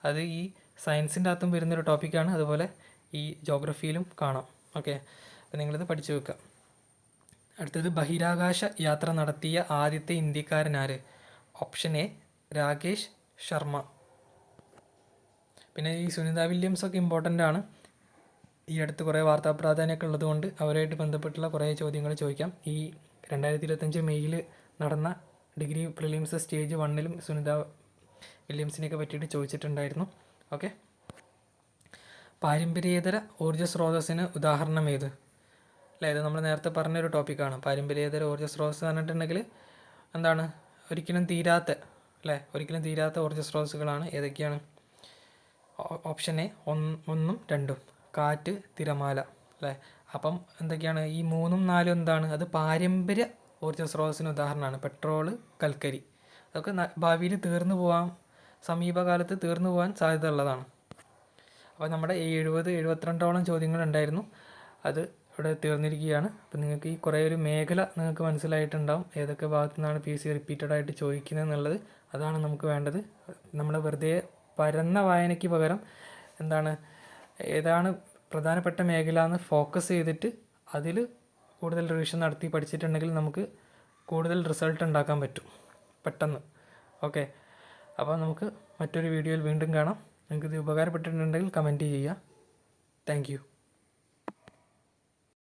അത് ഈ സയൻസിൻ്റെ അകത്തും വരുന്നൊരു ടോപ്പിക്കാണ്. അതുപോലെ ഈ ജോഗ്രഫിയിലും കാണാം. ഓക്കെ, അപ്പോൾ നിങ്ങളിത് പഠിച്ചു വെക്കുക. അടുത്തത്, ബഹിരാകാശ യാത്ര നടത്തിയ ആദ്യത്തെ ഇന്ത്യക്കാരനാര്? Option A Rakesh Sharma. പിന്നെ ഈ സുനിത വില്യംസ് ഒക്കെ ഇമ്പോർട്ടൻ്റ് ആണ്. ഈ അടുത്ത് കുറേ വാർത്താ പ്രാധാന്യമൊക്കെ ഉള്ളതുകൊണ്ട് അവരുമായിട്ട് ബന്ധപ്പെട്ടുള്ള കുറേ ചോദ്യങ്ങൾ ചോദിക്കാം. ഈ 2025 മെയ്യിൽ നടന്ന ഡിഗ്രി പ്രിലിംസ് സ്റ്റേജ് 1-ലും സുനിത വില്യംസിനെയൊക്കെ പറ്റിയിട്ട് ചോദിച്ചിട്ടുണ്ടായിരുന്നു. ഓക്കെ, പാരമ്പര്യേതര ഊർജ്ജ സ്രോതസ്സിന് ഉദാഹരണം ഏത്? അല്ലേ, ഇത് നമ്മൾ നേരത്തെ പറഞ്ഞൊരു ടോപ്പിക്കാണ്. പാരമ്പര്യേതര ഊർജ്ജ സ്രോതസ്സ് പറഞ്ഞിട്ടുണ്ടെങ്കിൽ എന്താണ്, ഒരിക്കലും തീരാത്ത ഊർജ്ജ സ്രോതസ്സുകളാണ്. ഏതൊക്കെയാണ്? ഓപ്ഷൻ എ 1, 2, കാറ്റ്, തിരമാല അല്ലേ. അപ്പം എന്തൊക്കെയാണ് ഈ 3, 4 എന്താണ്? അത് പാരമ്പര്യ ഊർജ്ജ സ്രോതസ്സിന് ഉദാഹരണമാണ്. പെട്രോള്, കൽക്കരി, അതൊക്കെ ഭാവിയിൽ സമീപകാലത്ത് തീർന്നു പോകാൻ സാധ്യത ഉള്ളതാണ്. അപ്പോൾ നമ്മുടെ 72 ചോദ്യങ്ങളുണ്ടായിരുന്നു. അത് ഇവിടെ തീർന്നിരിക്കുകയാണ്. അപ്പോൾ നിങ്ങൾക്ക് ഈ കുറേ ഒരു മേഖല നിങ്ങൾക്ക് മനസ്സിലായിട്ടുണ്ടാവും, ഏതൊക്കെ ഭാഗത്തു നിന്നാണ് PSC റിപ്പീറ്റഡ് ആയിട്ട് ചോദിക്കുന്നത് എന്നുള്ളത്. അതാണ് നമുക്ക് വേണ്ടത്. നമ്മൾ വെറുതെ പരന്ന വായനയ്ക്ക് പകരം എന്താണ്, ഏതാണ് പ്രധാനപ്പെട്ട മേഖല എന്ന് ഫോക്കസ് ചെയ്തിട്ട് അതിൽ കൂടുതൽ റിവിഷൻ നടത്തി പഠിച്ചിട്ടുണ്ടെങ്കിൽ നമുക്ക് കൂടുതൽ റിസൾട്ട് ഉണ്ടാക്കാൻ പറ്റും പെട്ടെന്ന്. ഓക്കെ, അപ്പോൾ നമുക്ക് മറ്റൊരു വീഡിയോയിൽ വീണ്ടും കാണാം. നിങ്ങൾക്കിത് ഉപകാരപ്പെട്ടിട്ടുണ്ടെങ്കിൽ കമൻറ്റ് ചെയ്യുക. Thank you.